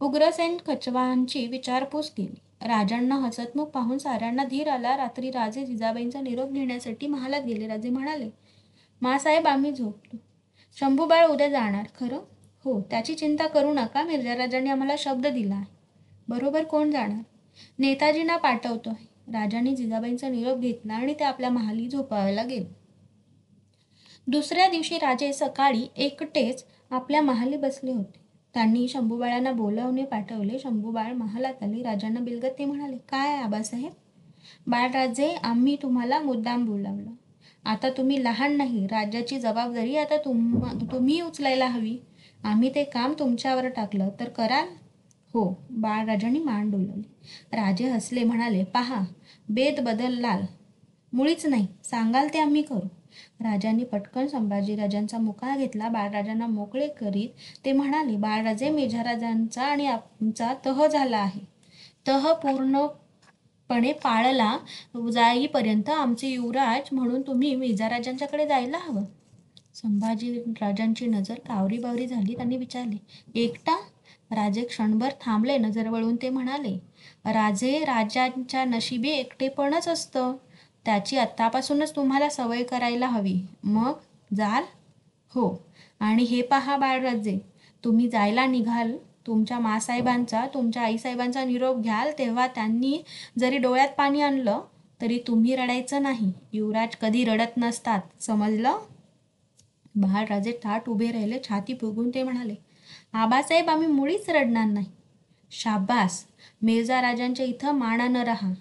उग्रसेन कचवांची विचारपूस केली. राजांना हसतमुख पाहून साऱ्यांना धीर आला. रात्री राजे जिजाबाईंचा निरोप घेण्यासाठी महालात गेले. राजे म्हणाले, मासाहेब, आम्ही झोपलो. शंभूबाळ उद्या जाणार खरं? हो, त्याची चिंता करू नका. मिर्झा राजांनी आम्हाला शब्द दिला आहे. बरोबर कोण जाणार? नेताजींना पाठवतो आहे. राजांनी जिजाबाईंचा निरोप घेतला आणि ते आपल्या महाली झोपावायला गेले. दुसऱ्या दिवशी राजे सकाळी एकटेच आपल्या महाली बसले होते. त्यांनी शंभूबाळांना बोलावणे पाठवले. शंभूबाळ महालात आले. राजांना बिलगत ते म्हणाले, काय आबासाहेब? बाळराजे, आम्ही तुम्हाला मुद्दाम बोलावलं. आता तुम्ही लहान नाही. राज्याची जबाबदारी आता तुम्ही उचलायला हवी. आम्ही ते काम तुमच्यावर टाकलं तर कराल? हो. बाळराजांनी मान डोलवली. राजे हसले, म्हणाले, पहा, बेत बदललाल. मुळीच नाही. सांगाल ते आम्ही करू. राजांनी पटकन संभाजीराजांचा मुका घेतला. बाळराजांना मोकळे करीत ते म्हणाले, बाळराजे, मेझराजांचा आणि आमचा तह झाला आहे. तह पूर्णपणे पाळला जाईपर्यंत आमचे युवराज म्हणून तुम्ही मेझराजांच्याकडे जायला हवं. संभाजीराजांची नजर कावरीबावरी झाली. त्यांनी विचारले, एकटा? राजे क्षणभर थांबले. नजर वळून ते म्हणाले, राजे, राजांच्या नशिबी एकटेपणच असतं. त्याची आत्तापासूनच तुम्हाला सवय करायला हवी. मग जाल? हो. आणि हे पहा बाळराजे, तुम्ही जायला निघाल, तुमच्या मासाहेबांचा, तुमच्या आईसाहेबांचा निरोप घ्याल, तेव्हा त्यांनी जरी डोळ्यात पाणी आणलं तरी तुम्ही रडायचं नाही. युवराज कधी रडत नसतात, समजलं? बाळराजे ताठ उभे राहिले. छाती फुगून ते म्हणाले, आबासाहेब, आम्ही मुळीच रडणार नाही. शाबास. मिर्झा राजांच्या इथं मानानं राहा.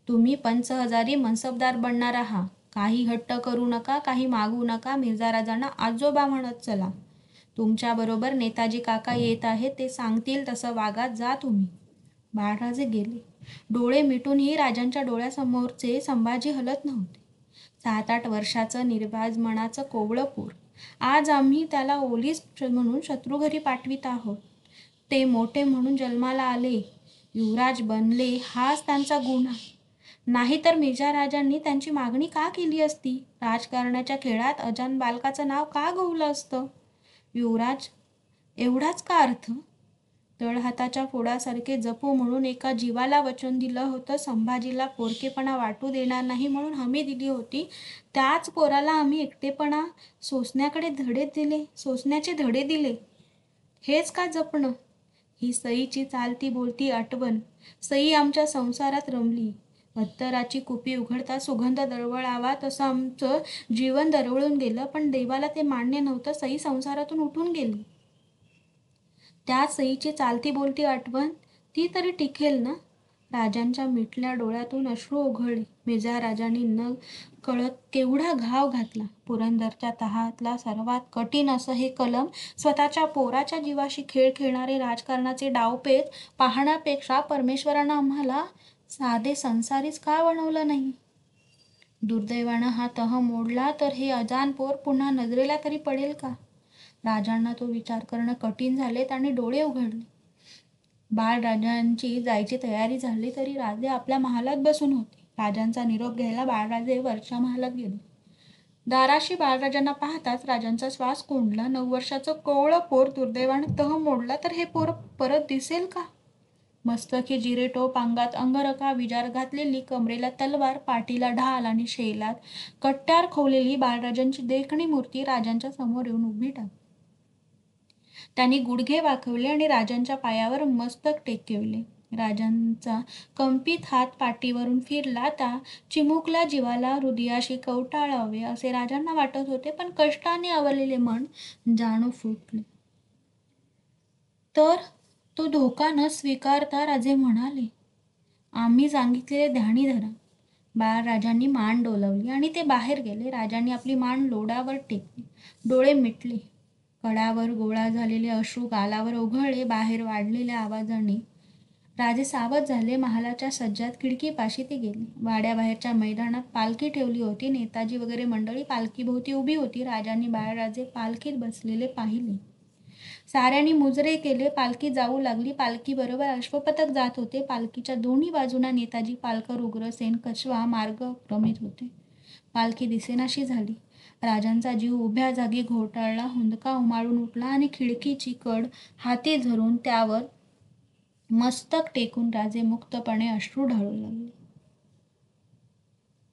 तुम्ही 5,000 मनसबदार बनणार आहात. काही हट्ट करू नका, काही मागू नका. मिर्झा राजांना आजोबा म्हणत चला. तुमच्याबरोबर नेताजी काका येत आहेत. ते सांगतील तसं वागा. जा तुम्ही. बाळराजे गेले. डोळे मिटूनही राजांच्या डोळ्यासमोरचे संभाजी हलत नव्हते. 7-8 वर्षाचं निर्वाज मनाचं कोवळं पोर. आज आम्ही त्याला ओलीस म्हणून शत्रुघरी पाठवित आहोत. ते मोठे म्हणून जन्माला आले, युवराज बनले, हाच त्यांचा गुन्हा. नाहीतर मिर्झा राजांनी त्यांची मागणी का केली असती? राजकारणाच्या खेळात अजान बालकाचं नाव का गवलं असतं? युवराज एवढाच का अर्थ? तळहाताच्या फोडासारखे जपू म्हणून एका जीवाला वचन दिलं होतं. संभाजीला पोरकेपणा वाटू देणार नाही म्हणून हमी दिली होती. त्याच पोराला आम्ही एकटेपणा सोसण्याचे धडे दिले. हेच का जपणं? ही सईची चालती बोलती आठवण. सई आमच्या संसारात रमली. अत्तराची कुपी उघडता सुगंध दरवळावा तसं आमचं जीवन दरवळून गेलं. पण देवाला ते मान्य नव्हतं. सई संसारातून उठून गेली. त्या सईची चालती बोलती आठवण, ती तरी टिकेल ना? राजांच्या मिटल्या डोळ्यातून अश्रू ओघळले. मिर्झा राजांनी न कळत केवढा घाव घातला. पुरंदरच्या तहातला सर्वात कठीण असं हे कलम. स्वतःच्या पोराच्या जीवाशी खेळ खेळणारे राजकारणाचे डावपेच पाहण्यापेक्षा परमेश्वरानं आम्हाला साधे संसारीच का बनवलं नाही? दुर्दैवानं हा तह मोडला तर हे अजान पोर पुन्हा नजरेला तरी पडेल का? राजांना तो विचार करणं कठीण झाले. त्यांनी डोळे उघडले. बाळराजांची जायची तयारी झाली तरी राजे आपल्या महालात बसून होते. राजांचा निरोप घ्यायला बाळराजे वरच्या महालात गेले. दाराशी बाळराजांना पाहताच राजांचा श्वास कोंडला. 9 वर्षाचं कोवळं पोर दुर्दैवानं तह मोडला तर हे पोर परत दिसेल का? मस्तकी जिरे टोप, अंगात अंगरखा, विजार घातलेली, कमरेला तलवार, पाठीला ढाल आणि शेलात कट्यार खोवलेली बाळराजांची देखणी मूर्ती राजांच्या समोर येऊन उभी टाकली. त्यांनी गुडघे वाकवले आणि राजांच्या पायावर मस्तक टेकविले. राजांचा कंपित हात पाठीवरून फिरला. त्या चिमुकल्या जीवाला हृदयाशी कवटाळावे असे राजांना वाटत होते. पण कष्टाने आवरलेले मन जाणू फुटले. तर तो धोका न स्वीकारता राजे म्हणाले, आम्ही सांगितलेले ध्यानी धरा. बाळराजांनी मान डोलवली आणि ते बाहेर गेले. राजांनी आपली मान लोडावर टेकली. डोळे मिटले. कडावर गोळा झालेले अश्रू गालावर ओघळले. बाहेर वाढलेल्या आवाजाने राजे सावध झाले. महालाच्या सज्जात खिडकीपाशी ते गेले. वाड्याबाहेरच्या मैदानात पालखी ठेवली होती. नेताजी वगैरे मंडळी पालखीभोवती उभी होती. राजांनी बाळराजे पालखीत बसलेले पाहिले. साऱ्यांनी मुजरे केले. पालखी जाऊ लागली. पालखीबरोबर अश्वपथक जात होते. पालखीच्या दोन्ही बाजूंना नेताजी, पालकर, उग्रसेन, कछवा मार्गक्रमित होते. पालखी दिसेनाशी झाली. राजांचा जीव उभ्या जागी घोटाळला. हुंदका उमाळून उठला आणि खिडकीची कड हाती धरून त्यावर मस्तक टेकून राजे मुक्तपणे अश्रू ढाळू लागले.